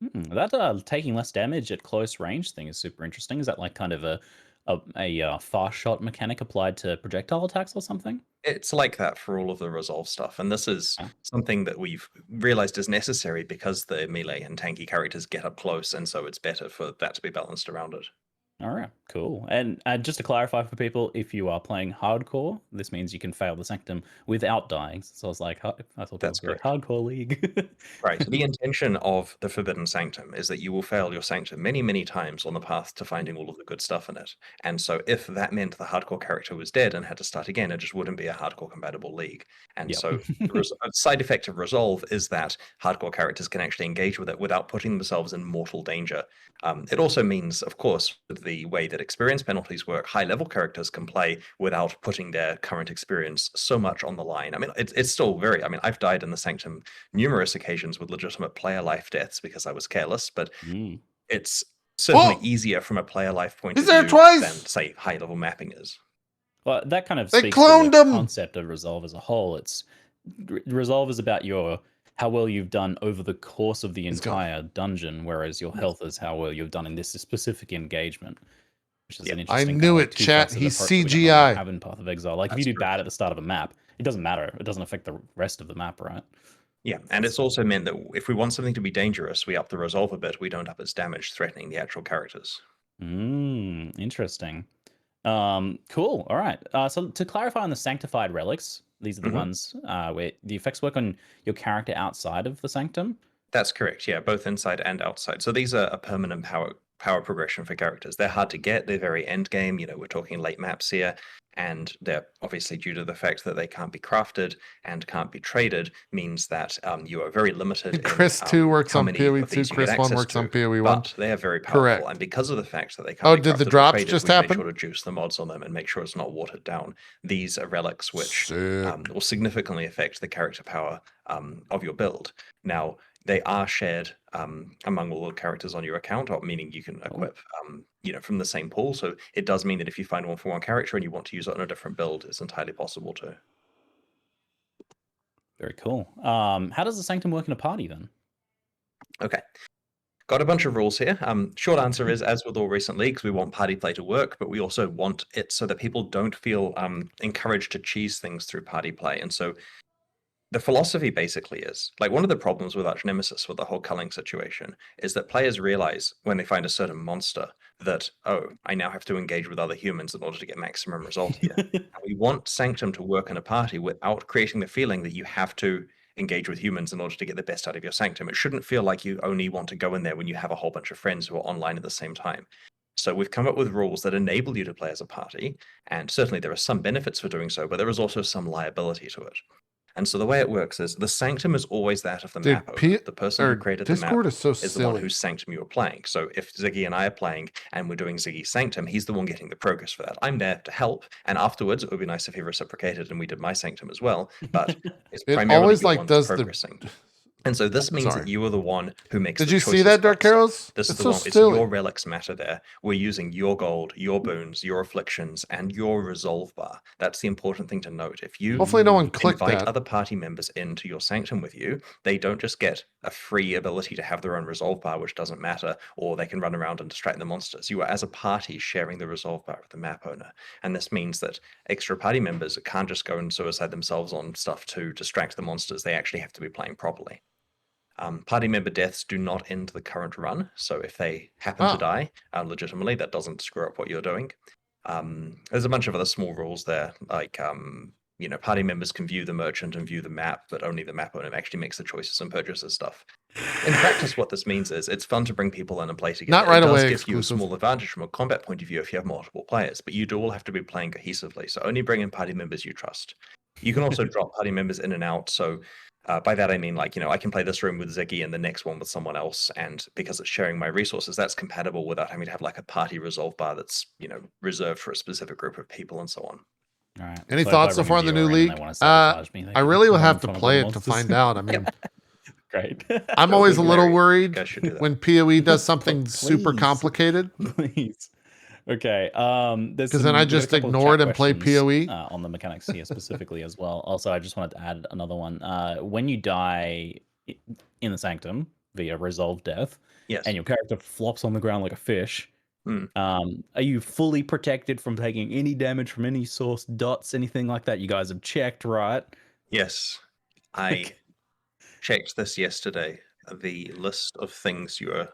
That taking less damage at close range thing is super interesting. Is that like kind of a fast shot mechanic applied to projectile attacks or something? It's like that for all of the resolve stuff, and this is something that we've realized is necessary because the melee and tanky characters get up close, and so it's better for that to be balanced around it. All right, cool. And just to clarify for people, if you are playing hardcore, this means you can fail the Sanctum without dying. So I was like, I thought That's that was a hardcore league. Right. The intention of the Forbidden Sanctum is that you will fail your Sanctum many, many times on the path to finding all of the good stuff in it. And so if that meant the hardcore character was dead and had to start again, it just wouldn't be a hardcore compatible league. And Yep. so a side effect of Resolve is that hardcore characters can actually engage with it without putting themselves in mortal danger. It also means, of course, with the way that experience penalties work, high-level characters can play without putting their current experience so much on the line. I mean, it's still very... I mean, I've died in the Sanctum numerous occasions with legitimate player life deaths because I was careless, but it's certainly easier from a player life point of view than, say, high-level mapping is. Well, that kind of They speaks to cloned the him! concept of Resolve as a whole. It's Resolve is about how well you've done over the course of the entire dungeon, whereas your health is how well you've done in this specific engagement. Which is an interesting I knew kind of it, chat. two-faceted He's approach that we don't really CGI. have in Path of Exile. Like if you do bad at the start of a map, it doesn't matter. It doesn't affect the rest of the map, right? Yeah, and it's also meant that if we want something to be dangerous, we up the resolve a bit. We don't up its damage, threatening the actual characters. Interesting. Cool. All right. So to clarify on the sanctified relics, these are the ones where the effects work on your character outside of the Sanctum. That's correct. Yeah, both inside and outside. So these are a permanent power progression for characters. They're hard to get. They're very end game. We're talking late maps here. and they're obviously due to the fact that they can't be crafted and can't be traded, means that you are very limited Chris in 2 works how on many PoE of 2, these you get Chris 1 access works to. on PoE 1. But they are very powerful, Correct. and because of the fact that they can't Oh, be did the crafted or drops traded, just we've made happen? sure to juice the mods on them and make sure it's not watered down. These are relics which Sick. will significantly affect the character power of your build. Now, they are shared among all the characters on your account, or meaning you can equip, from the same pool. So it does mean that if you find one for one character and you want to use it on a different build, it's entirely possible to. Very cool. How does the Sanctum work in a party then? Okay. Got a bunch of rules here. Short answer is, as with all recent leagues, we want party play to work, but we also want it so that people don't feel encouraged to cheese things through party play. And so the philosophy basically is, like, one of the problems with Arch Nemesis with the whole culling situation is that players realize when they find a certain monster that, oh, I now have to engage with other humans in order to get maximum result here. And we want Sanctum to work in a party without creating the feeling that you have to engage with humans in order to get the best out of your Sanctum. It shouldn't feel like you only want to go in there when you have a whole bunch of friends who are online at the same time. So we've come up with rules that enable you to play as a party, and certainly there are some benefits for doing so, but there is also some liability to it. And so the way it works is the Sanctum is always that of the Dude, map owner. The person who created the Discord map is so is the silly. one whose Sanctum you are playing. So if Ziggy and I are playing and we're doing Ziggy's Sanctum, he's the one getting the progress for that. I'm there to help, and afterwards it would be nice if he reciprocated and we did my Sanctum as well, but it's It primarily always, your like, one does that's the- progressing. And so this means Sorry. that you are the one who makes Did the you see choices that, Dark for us. Arrows? This is It's the so one. It's silly. your relics matter there. We're using your gold, your boons, your afflictions, and your resolve bar. That's the important thing to note. If you Hopefully no one clicked invite that. other party members into your Sanctum with you, they don't just get a free ability to have their own resolve bar, which doesn't matter, or they can run around and distract the monsters. You are, as a party, sharing the resolve bar with the map owner. And this means that extra party members can't just go and suicide themselves on stuff to distract the monsters. They actually have to be playing properly. Party member deaths do not end the current run, so if they happen to die legitimately, that doesn't screw up what you're doing. There's a bunch of other small rules there, like party members can view the merchant and view the map, but only the map owner actually makes the choices and purchases stuff. In practice, what this means is it's fun to bring people in and play together. Not right it does away give you a exclusive. small advantage from a combat point of view if you have multiple players, but you do all have to be playing cohesively, so only bring in party members you trust. You can also drop party members in and out, so by that I mean, I can play this room with Ziggy and the next one with someone else, and because it's sharing my resources, that's compatible without having to have like a party resolve bar that's reserved for a specific group of people and so on. All right. Any So if thoughts I so bring far a on the viewer new in and league? they wanna sabotage me, they I can really will put have on to one of play the it to monsters. find out. I mean, Great. I'm always a little Larry, worried guys should do that. when PoE does something super Please. complicated. Please. Okay. There's 'Cause then I we've got a just couple of ignore chat it and play questions, PoE. on the mechanics here specifically as well. Also, I just wanted to add another one. When you die in the Sanctum via resolve death, Yes. and your character flops on the ground like a fish, Mm. are you fully protected from taking any damage from any source, dots, anything like that? You guys have checked, right? Yes. I Okay. checked this yesterday. The list of things you are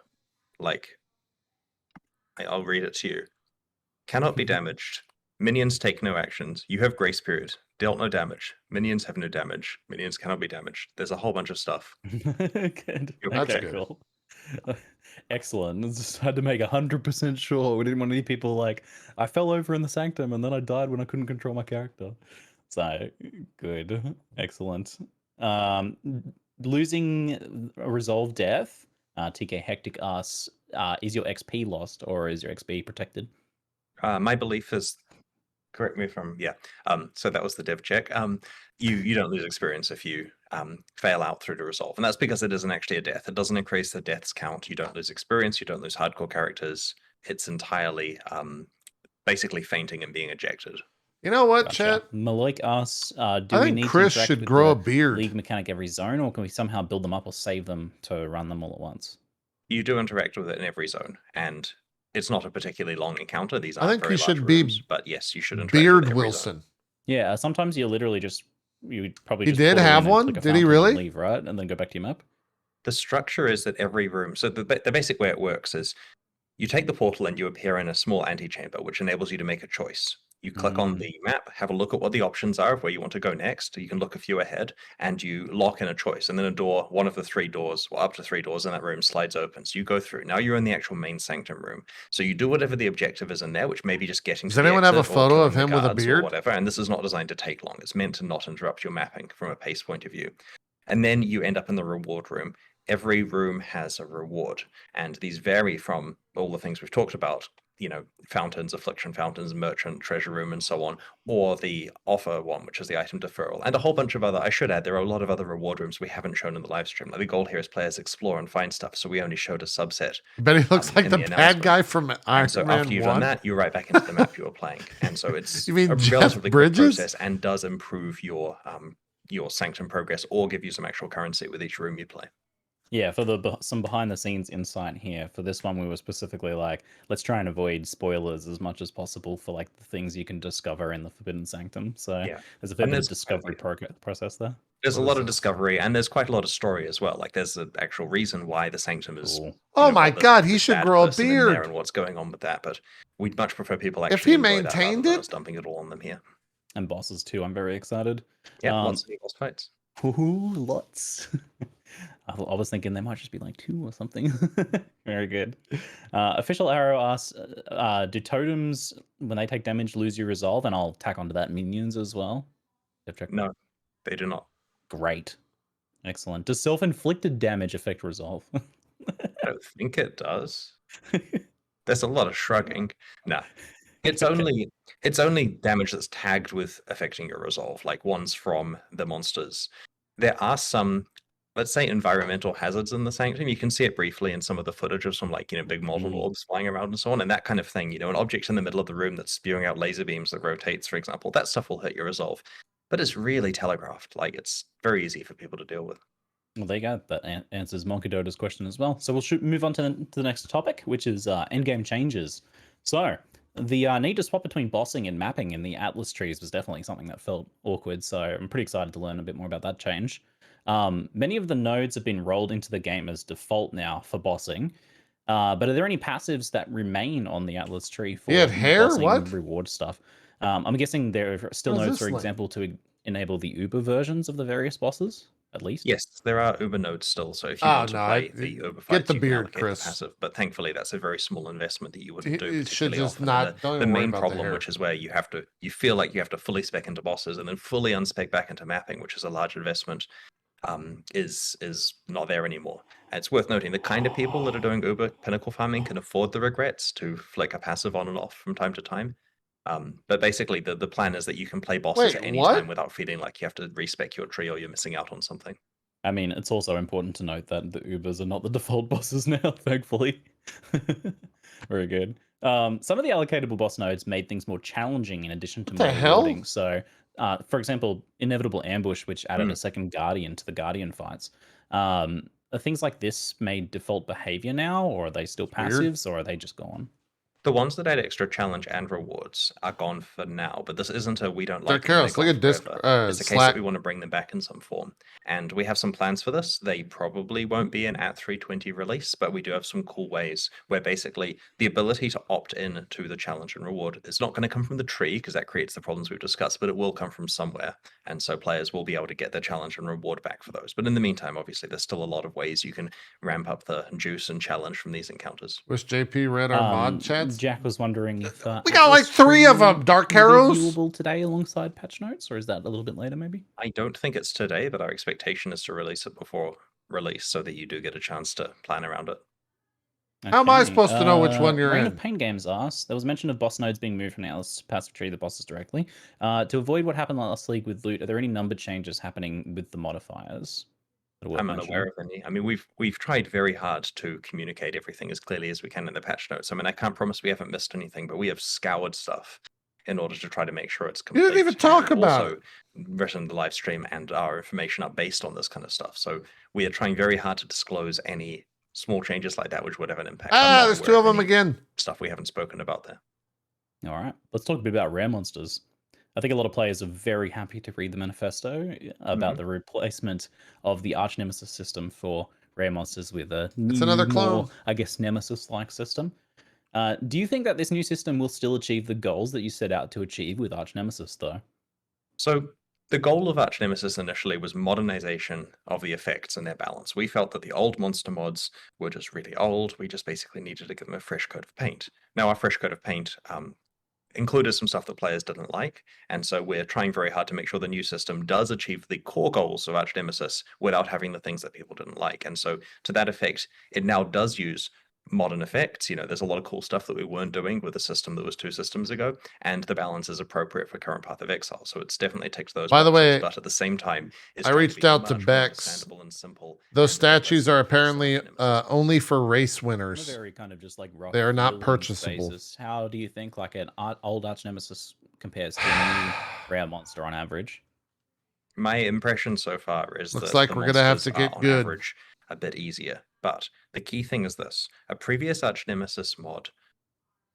I'll read it to you. Cannot be damaged. Minions take no actions. You have grace period. Dealt no damage. Minions have no damage. Minions cannot be damaged. There's a whole bunch of stuff. Good. That's Okay, good. cool. Excellent. Just had to make 100% sure. We didn't want any people like, I fell over in the Sanctum and then I died when I couldn't control my character. So, good. Excellent. Losing a resolve death, TK Hectic asks, is your XP lost or is your XP protected? My belief is, correct me if I'm, so that was the dev check. You don't lose experience if you fail out through to resolve, and that's because it isn't actually a death. It doesn't increase the deaths count. You don't lose experience. You don't lose hardcore characters. It's entirely basically fainting and being ejected. You know what, Gotcha. chat? Maloik asks, do I we think need Chris to interact should with grow a the beard. league mechanic every zone, or can we somehow build them up or save them to run them all at once? You do interact with it in every zone, and it's not a particularly long encounter. These aren't I think very he large should be rooms, but yes, you should interact Beard with every Wilson. zone. Yeah, sometimes you literally just probably He just did pull have in and one? click a Did he fountain and really? leave, right, and then go back to your map. The structure is that every room. So the basic way it works is you take the portal and you appear in a small antechamber, which enables you to make a choice. You click on the map, have a look at what the options are of where you want to go next. You can look a few ahead, and you lock in a choice, and then a door, one of the 3 doors, or up to 3 doors in that room, slides open. So you go through. Now you're in the actual main sanctum room. So you do whatever the objective is in there, which may be just getting Does to the anyone have a exit or photo of killing him the with a guards or beard? whatever. And this is not designed to take long. It's meant to not interrupt your mapping from a pace point of view. And then you end up in the reward room. Every room has a reward, and these vary from all the things we've talked about, fountains, affliction fountains, merchant, treasure room, and so on, or the offer one, which is the item deferral, and a whole bunch of other. I should add, there are a lot of other reward rooms we haven't shown in the live stream. Like the goal here is players explore and find stuff, so we only showed a subset. But he looks like in the the bad announcement. guy from Iron And so Man after you've 1. done that, you're right back into the map you were playing, and so it's You mean a Jeff relatively quick Bridges? process and does improve your sanctum progress or give you some actual currency with each room you play. Yeah, for some behind the scenes insight here, for this one we were specifically like, let's try and avoid spoilers as much as possible for like the things you can discover in the Forbidden Sanctum. So Yeah. there's a fair And bit there's of discovery process there. There's a What lot is of this? discovery, and there's quite a lot of story as well. Like there's an actual reason why the sanctum is. Cool. Oh my got this- God, he this should bad grow a person in there beard. and what's going on with that. But we'd much prefer people actually If he enjoy that rather maintained than it? us dumping it all on them here. And bosses too, I'm very excited. Yeah, lots of boss fights. Ooh, lots. I was thinking there might just be like 2 or something. Very good. Official Arrow asks, do totems, when they take damage, lose your resolve? And I'll tack onto that minions as well. No, they do not. Great. Excellent. Does self-inflicted damage affect resolve? I don't think it does. There's a lot of shrugging. No. It's only damage that's tagged with affecting your resolve, like ones from the monsters. There are some, let's say, environmental hazards in the sanctum. You can see it briefly in some of the footage of some big molten orbs flying around and so on, and that kind of thing. An object in the middle of the room that's spewing out laser beams that rotates, for example, that stuff will hurt your resolve. But it's really telegraphed. Like it's very easy for people to deal with. Well, there you go. That answers Monkadota's question as well. So we'll move on to the next topic, which is endgame changes. So the need to swap between bossing and mapping in the Atlas trees was definitely something that felt awkward. So I'm pretty excited to learn a bit more about that change. Many of the nodes have been rolled into the game as default now for bossing. But are there any passives that remain on the Atlas tree for He had hair? bossing What? reward stuff? I'm guessing there are still What is nodes, this for like? example, to enable the Uber versions of the various bosses, at least. Yes, there are Uber nodes still, so if you Oh, want to no, play the Uber get fights, the you can beard, allocate Chris. the passive. But thankfully, that's a very small investment that you wouldn't do It should particularly just often. not. And Don't the even worry main about the problem, hair. which is where you feel like you have to fully spec into bosses and then fully unspec back into mapping, which is a large investment, is not there anymore. And it's worth noting the kind of people that are doing Uber pinnacle farming can afford the regrets to flick a passive on and off from time to time. But basically, the plan is that you can play bosses Wait, at any what? time without feeling like you have to respec your tree or you're missing out on something. I mean, it's also important to note that the Ubers are not the default bosses now, thankfully. Very good. Some of the allocatable boss nodes made things more challenging in addition to What the more hell? rewarding. So, for example, Inevitable Ambush, which added a second Guardian to the Guardian fights. Are things like this made default behavior now, or are they still Weird. passives, or are they just gone? The ones that add extra challenge and rewards are gone for now, but this isn't a we don't They're like them, they're careless. Look gone at disc. forever. It's a case Slack. that we want to bring them back in some form. And we have some plans for this. They probably won't be an at 320 release, but we do have some cool ways where basically the ability to opt in to the challenge and reward is not going to come from the tree because that creates the problems we've discussed, but it will come from somewhere. And so players will be able to get their challenge and reward back for those. But in the meantime, obviously, there's still a lot of ways you can ramp up the juice and challenge from these encounters. Wish JP read our mod chats. Jack was wondering if We got like 3 of them. Dark will be arrows. viewable today alongside patch notes, or is that a little bit later, maybe? I don't think it's today, but our expectation is to release it before release so that you do get a chance to plan around it. How am I supposed to know which one you're Reign in? of Pain Games asks, there was mention of boss nodes being moved from the Atlas passive tree to the bosses directly. To avoid what happened last league with loot, are there any number changes happening with the modifiers? that are worth I'm mentioning? unaware of any. I mean, we've tried very hard to communicate everything as clearly as we can in the patch notes. I mean, I can't promise we haven't missed anything, but we have scoured stuff in order to try to make sure it's You complete. didn't even talk and about also written the live stream and our information up based on this kind of stuff. So we are trying very hard to disclose any small changes like that which would have an impact. I'm Ah, not there's aware 2 of them any again. stuff we haven't spoken about there. All right, let's talk a bit about rare monsters. I think a lot of players are very happy to read the manifesto about the replacement of the Arch Nemesis system for rare monsters with a new, another clone. more, I guess, Nemesis-like system. Do you think that this new system will still achieve the goals that you set out to achieve with Arch Nemesis, though? So the goal of Arch Nemesis initially was modernization of the effects and their balance. We felt that the old monster mods were just really old. We just basically needed to give them a fresh coat of paint. Now, our fresh coat of paint included some stuff that players didn't like, and so we're trying very hard to make sure the new system does achieve the core goals of Arch Nemesis without having the things that people didn't like. And so, to that effect, it now does use modern effects. There's a lot of cool stuff that we weren't doing with the system that was 2 systems ago, and the balance is appropriate for current Path of Exile. So it's definitely ticks those By the boxes, way, but at the same time, it's I trying reached be out to much more Bex. understandable and simple. Those and with less statues are stuff than apparently Arch Nemesis. only for race On a winners. very kind of just like rough They are not feeling purchasable. basis, how do you think like an old Arch Nemesis compares to a new rare monster on average? My impression so far is Looks that like the we're gonna have monsters to get are, on good. average, a bit easier. But the key thing is this: a previous Arch Nemesis mod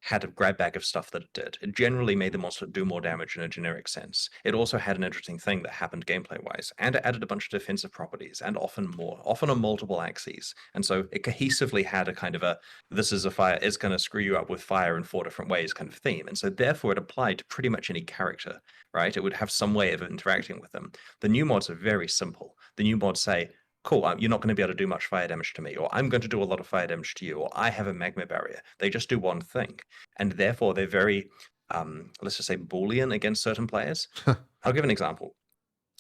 had a grab bag of stuff that it did. It generally made the monster do more damage in a generic sense. It also had an interesting thing that happened gameplay-wise, and it added a bunch of defensive properties, and often more, often on multiple axes. And so it cohesively had a kind of a, this is a fire, it's going to screw you up with fire in 4 different ways kind of theme. And so therefore it applied to pretty much any character, right? It would have some way of interacting with them. The new mods are very simple. The new mods say, cool, you're not going to be able to do much fire damage to me, or I'm going to do a lot of fire damage to you, or I have a magma barrier. They just do one thing. And therefore, they're very, let's just say, Boolean against certain players. I'll give an example.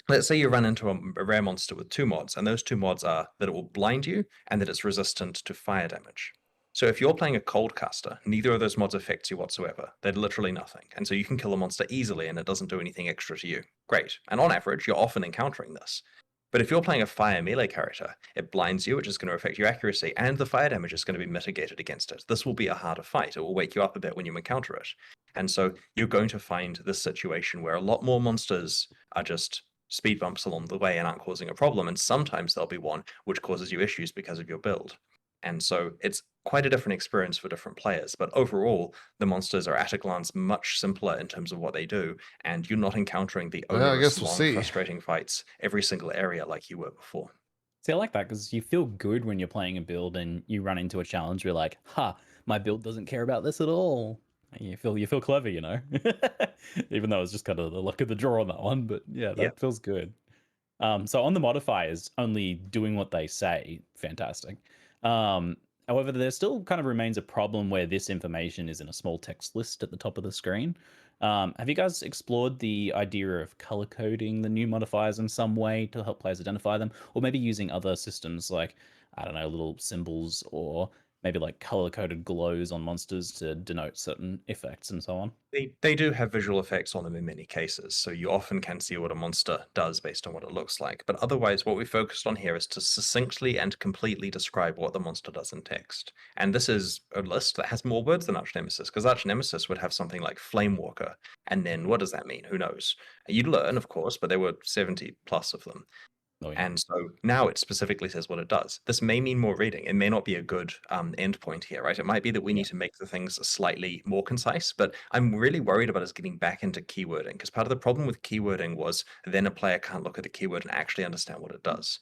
Let's say you run into a rare monster with 2 mods, and those 2 mods are that it will blind you and that it's resistant to fire damage. So if you're playing a cold caster, neither of those mods affects you whatsoever. They're literally nothing. And so you can kill a monster easily and it doesn't do anything extra to you. Great. And on average, you're often encountering this. But if you're playing a fire melee character, it blinds you, which is going to affect your accuracy, and the fire damage is going to be mitigated against it. This will be a harder fight. It will wake you up a bit when you encounter it. And so you're going to find this situation where a lot more monsters are just speed bumps along the way and aren't causing a problem, and sometimes there'll be one which causes you issues because of your build. And so it's quite a different experience for different players, but overall, the monsters are at a glance much simpler in terms of what they do, and you're not encountering the Well, I onerous, guess we'll long, see. frustrating fights every single area like you were before. See, I like that because you feel good when you're playing a build and you run into a challenge. You're like, "Ha, my build doesn't care about this at all." And you feel clever, even though it's just kind of the luck of the draw on that one. But yeah, that Yeah. feels good. So on the modifiers, only doing what they say, fantastic. However, there still kind of remains a problem where this information is in a small text list at the top of the screen. Have you guys explored the idea of color coding the new modifiers in some way to help players identify them, or maybe using other systems like, I don't know, little symbols or maybe like color coded glows on monsters to denote certain effects and so on? They do have visual effects on them in many cases, so you often can see what a monster does based on what it looks like. But otherwise, what we focused on here is to succinctly and completely describe what the monster does in text. And this is a list that has more words than Arch Nemesis, because Arch Nemesis would have something like Flamewalker, and then what does that mean? Who knows? You'd learn, of course, but there were 70 plus of them. Oh, yeah. And so now it specifically says what it does. This may mean more reading. It may not be a good endpoint here, right? It might be that we need to make the things slightly more concise, but I'm really worried about us getting back into keywording, because part of the problem with keywording was then a player can't look at the keyword and actually understand what it does.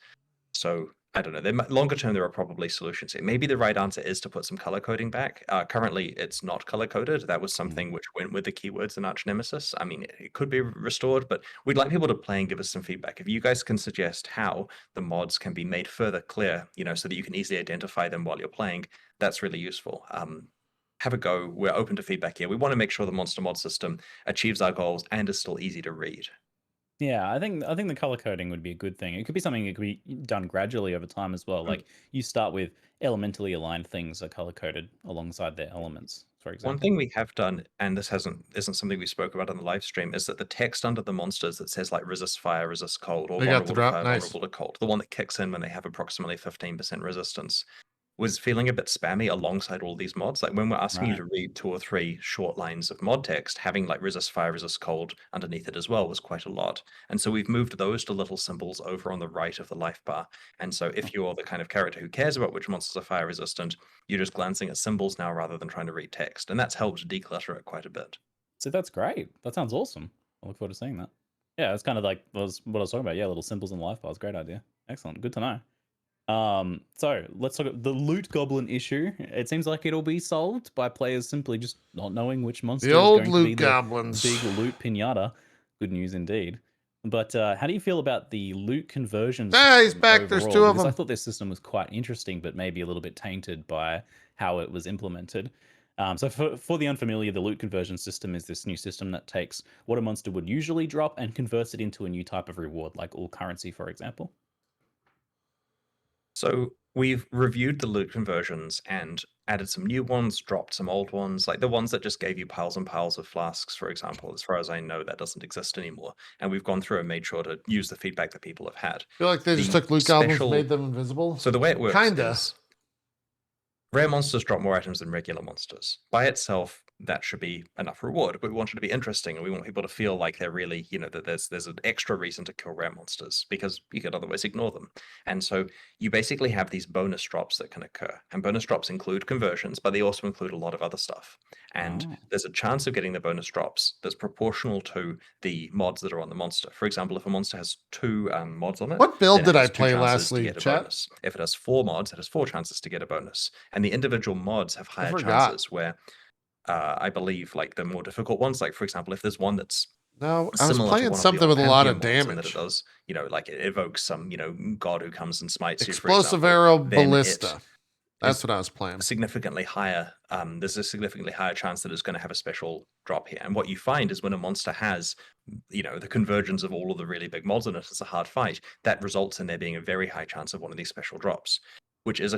So I don't know. Longer term, there are probably solutions here. Maybe the right answer is to put some color coding back. Currently, it's not color coded. That was something which went with the keywords in Arch Nemesis. I mean, it could be restored, but we'd like people to play and give us some feedback. If you guys can suggest how the mods can be made further clear, so that you can easily identify them while you're playing, that's really useful. Have a go. We're open to feedback here. We want to make sure the monster mod system achieves our goals and is still easy to read. Yeah, I think the color coding would be a good thing. It could be something that could be done gradually over time as well. Like you start with elementally aligned things are color coded alongside their elements, for example. One thing we have done, and this isn't something we spoke about on the live stream, is that the text under the monsters that says like resist fire, resist cold, or They got the vulnerable to drop, fire, nice. vulnerable to cold, the one that kicks in when they have approximately 15% resistance, was feeling a bit spammy alongside all these mods. Like when we're asking you to read 2 or 3 short lines of mod text, having like resist fire, resist cold underneath it as well was quite a lot. And so we've moved those to little symbols over on the right of the life bar. And so if you're the kind of character who cares about which monsters are fire resistant, you're just glancing at symbols now rather than trying to read text. And that's helped declutter it quite a bit. So that's great. That sounds awesome. I look forward to seeing that. Yeah, it's kind of like what I was talking about. Yeah, little symbols in life bars. Great idea. Excellent. Good to know. So let's talk about the loot goblin issue. It seems like it'll be solved by players simply just not knowing which monster The is old going to be loot the goblins. big loot pinata. Good news indeed. But how do you feel about the loot conversion Ah, he's system back. There's overall? two of Because I them. thought this system was quite interesting, but maybe a little bit tainted by how it was implemented. So for the unfamiliar, the loot conversion system is this new system that takes what a monster would usually drop and converts it into a new type of reward, like all currency, for example. So we've reviewed the loot conversions and added some new ones, dropped some old ones, like the ones that just gave you piles and piles of flasks, for example. As far as I know, that doesn't exist anymore. And we've gone through and made sure to use the feedback that people have had. I feel like they just The took loot goblins and special- made them invisible. So the way it works Kinda. is rare monsters drop more items than regular monsters. By itself, that should be enough reward, but we want it to be interesting and we want people to feel like they're really, that there's an extra reason to kill rare monsters because you could otherwise ignore them. And so you basically have these bonus drops that can occur. And bonus drops include conversions, but they also include a lot of other stuff. And there's a chance of getting the bonus drops that's proportional to the mods that are on the monster. For example, if a monster has 2 mods on it, What build then it did I has 2 play chances last to league, get a chat? bonus. If it has 4 mods, it has 4 chances to get a bonus. And the individual mods have higher forgot. chances where I believe like the more difficult ones, like for example, if there's one that's No, I was similar to playing one of the something old with a lot of Pantheon mods and that damage. it does, like it evokes some, god who comes and smites you, for Explosive example, arrow then it ballista. That's is what I was playing. significantly higher. There's a significantly higher chance that it's going to have a special drop here. And what you find is when a monster has, the convergence of all of the really big mods in it, it's a hard fight. That results in there being a very high chance of one of these special drops, which is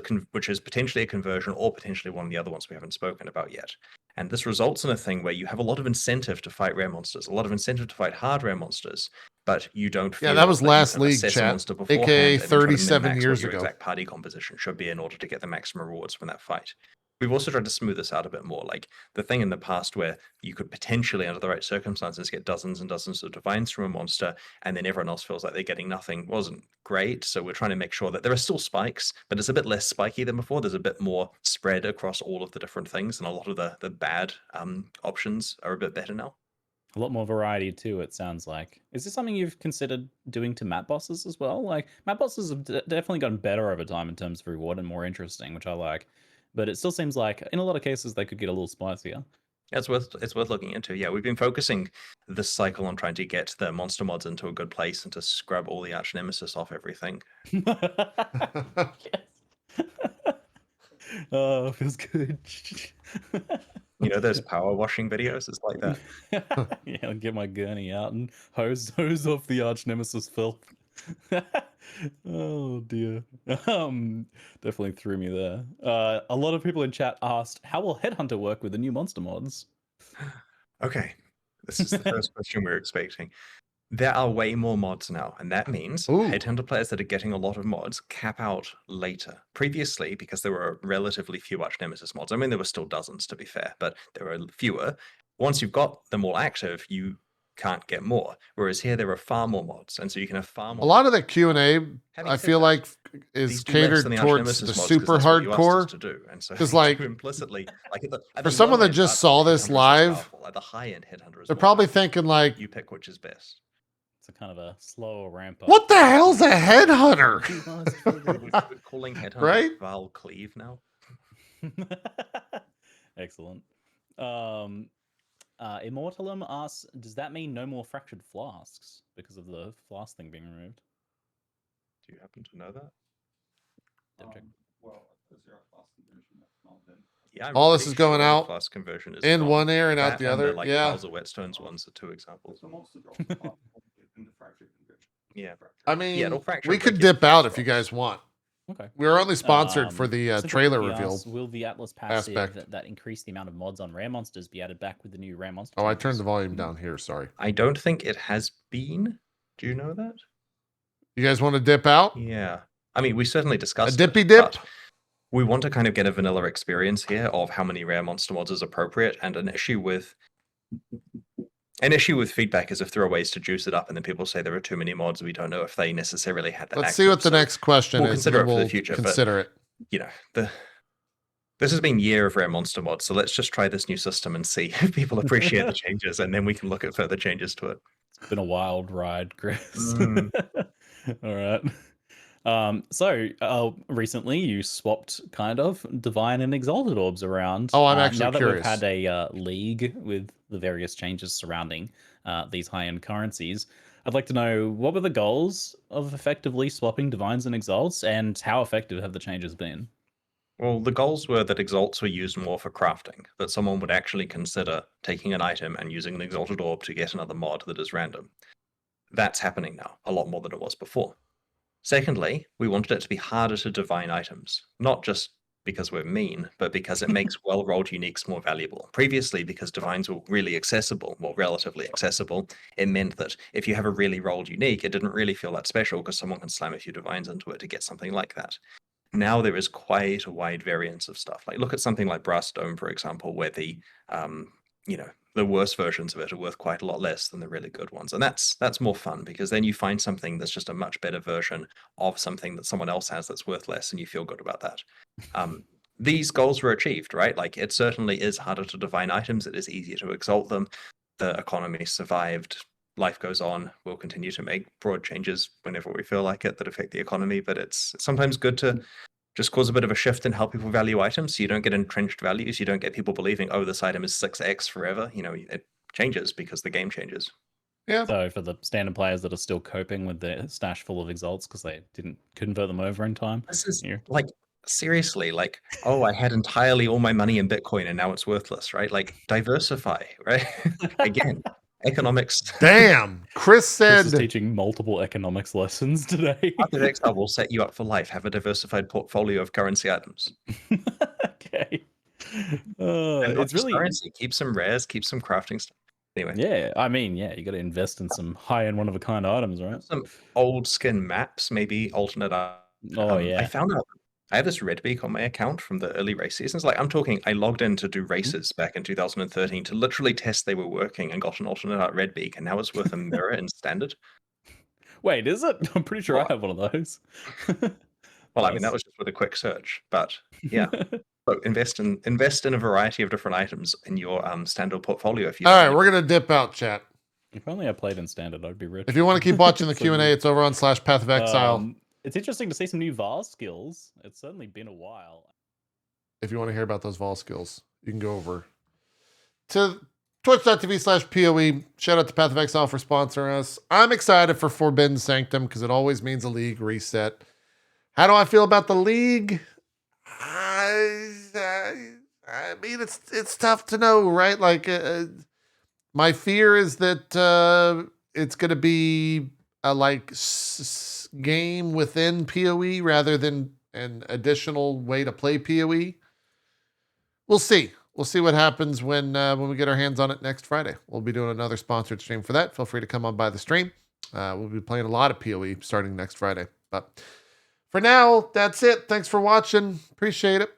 potentially a conversion or potentially one of the other ones we haven't spoken about yet. And this results in a thing where you have a lot of incentive to fight rare monsters, a lot of incentive to fight hard rare monsters, but you don't feel Yeah, that was you last can league, assess a chat, monster beforehand aka and then try to 37 min-max years what your ago. exact party composition should be in order to get the maximum rewards from that fight. We've also tried to smooth this out a bit more. Like the thing in the past where you could potentially, under the right circumstances, get dozens and dozens of divines from a monster, and then everyone else feels like they're getting nothing, wasn't great. So we're trying to make sure that there are still spikes, but it's a bit less spiky than before. There's a bit more spread across all of the different things, and a lot of the bad options are a bit better now. A lot more variety too, it sounds like. Is this something you've considered doing to map bosses as well? Like, map bosses have definitely gotten better over time in terms of reward and more interesting, which I like. But it still seems like, in a lot of cases, they could get a little spicier. It's worth looking into. Yeah, we've been focusing this cycle on trying to get the monster mods into a good place and to scrub all the arch nemesis off everything. Oh, feels good. Those power washing videos, it's like that. Yeah, I'll get my gurney out and hose off the arch nemesis filth. Oh dear. Definitely threw me there. A lot of people in chat asked, how will Headhunter work with the new monster mods? Okay, this is the first question we were expecting. There are way more mods now, and that means Headhunter players that are getting a lot of mods cap out later. Previously, because there were relatively few arch nemesis mods, I mean, there were still dozens to be fair, but there were fewer. Once you've got them all active, you can't get more. Whereas here, there are far more mods, and so you can have far more. A lot of the Q&A, I feel like, is catered towards the super hardcore. Because, like, implicitly, for someone that just saw this live, at the high end, Headhunter they're probably thinking, like, you pick which is best. It's a kind of a slower ramp up. What the hell's a Headhunter? We're calling Headhunter right? Val Cleave now. Excellent. Immortalum asks, does that mean no more fractured flasks because of the flask thing being removed? Do you happen to know that? Well, is there a flask conversion that's not been? Yeah, all this is going out flask conversion is in gone. one ear and out That the and other. like Yeah. piles of whetstones ones are 2 examples. The monster drops in the fracture conversion. Yeah. I mean, it'll fracture we and could break it dip out drops. if you guys want. Okay. We were only sponsored for the Simple trailer Cookie reveal. asks, will the Atlas passive aspect. that increased the amount of mods on rare monsters be added back with the new rare monster? Oh, I changes? turned the volume down here. Sorry. I don't think it has been. Do you know that? You guys want to dip out? Yeah. I mean, we certainly discussed dippy it, dip? but we want to kind of get a vanilla experience here of how many rare monster mods is appropriate, and an issue with feedback is if there are ways to juice it up and then people say there are too many mods, we don't know if they necessarily had that. Let's active. see what the So next question we'll is. consider and it then for the we'll future, but- consider it. This has been year of rare monster mods, so let's just try this new system and see if people appreciate the changes, and then we can look at further changes to it. It's been a wild ride, Chris. All right. Recently you swapped kind of Divine and Exalted Orbs around. Oh, I'm actually now that curious. we've had a league with the various changes surrounding these high-end currencies, I'd like to know what were the goals of effectively swapping Divines and Exalts, and how effective have the changes been? Well, the goals were that exalts were used more for crafting, that someone would actually consider taking an item and using an exalted orb to get another mod that is random. That's happening now, a lot more than it was before. Secondly, we wanted it to be harder to divine items, not just because we're mean, but because it makes well-rolled uniques more valuable. Previously, because divines were really accessible, well, relatively accessible, it meant that if you have a really rolled unique, it didn't really feel that special because someone can slam a few divines into it to get something like that. Now there is quite a wide variance of stuff. Like look at something like Brass Dome, for example, where the worst versions of it are worth quite a lot less than the really good ones. And that's more fun because then you find something that's just a much better version of something that someone else has that's worth less, and you feel good about that. These goals were achieved, right? Like it certainly is harder to divine items, it is easier to exalt them. The economy survived. Life goes on. We'll continue to make broad changes whenever we feel like it that affect the economy, but it's sometimes good to just cause a bit of a shift in how people value items so you don't get entrenched values. You don't get people believing, oh, this item is 6x forever. It changes because the game changes. Yeah. So for the standard players that are still coping with their stash full of Exalts because they didn't convert them over in time. This is Yeah. like seriously, like, oh, I had entirely all my money in Bitcoin and now it's worthless, right? Like diversify, right? Again, economics. Damn. Chris Chris is said, teaching multiple economics lessons today. Path of Exile will set you up for life. Have a diversified portfolio of currency items. Okay. And not It's just really currency. Keep some rares, keep some crafting stuff. Anyway. Yeah, I mean, yeah, you got to invest in some high-end one-of-a-kind items, right? Some old skin maps, maybe alternate. Oh I yeah. found out I have this red beak on my account from the early race seasons. Like I'm talking, I logged in to do races back in 2013 to literally test they were working and got an alternate art red beak, and now it's worth a mirror in standard. Wait, is it? I'm pretty sure I have one of those. Well, I mean that Nice. was just with a quick search, but yeah. So invest in a variety of different items in your standard portfolio if you all have right, any. we're going to dip out, chat. If only I played in standard, I'd be rich. If you want to keep watching the So Q&A, good. it's over on /Path of Exile. It's interesting to see some new Vase skills. It's certainly been a while. If you want to hear about those vol skills, you can go over to twitch.tv/PoE. Shout out to Path of Exile for sponsoring us. I'm excited for Forbidden Sanctum because it always means a league reset. How do I feel about the league? I mean, it's tough to know, right? Like, my fear is that it's going to be a game within PoE rather than an additional way to play PoE. We'll see. We'll see what happens when we get our hands on it next Friday. We'll be doing another sponsored stream for that. Feel free to come on by the stream. We'll be playing a lot of PoE starting next Friday. But for now, that's it. Thanks for watching. Appreciate it.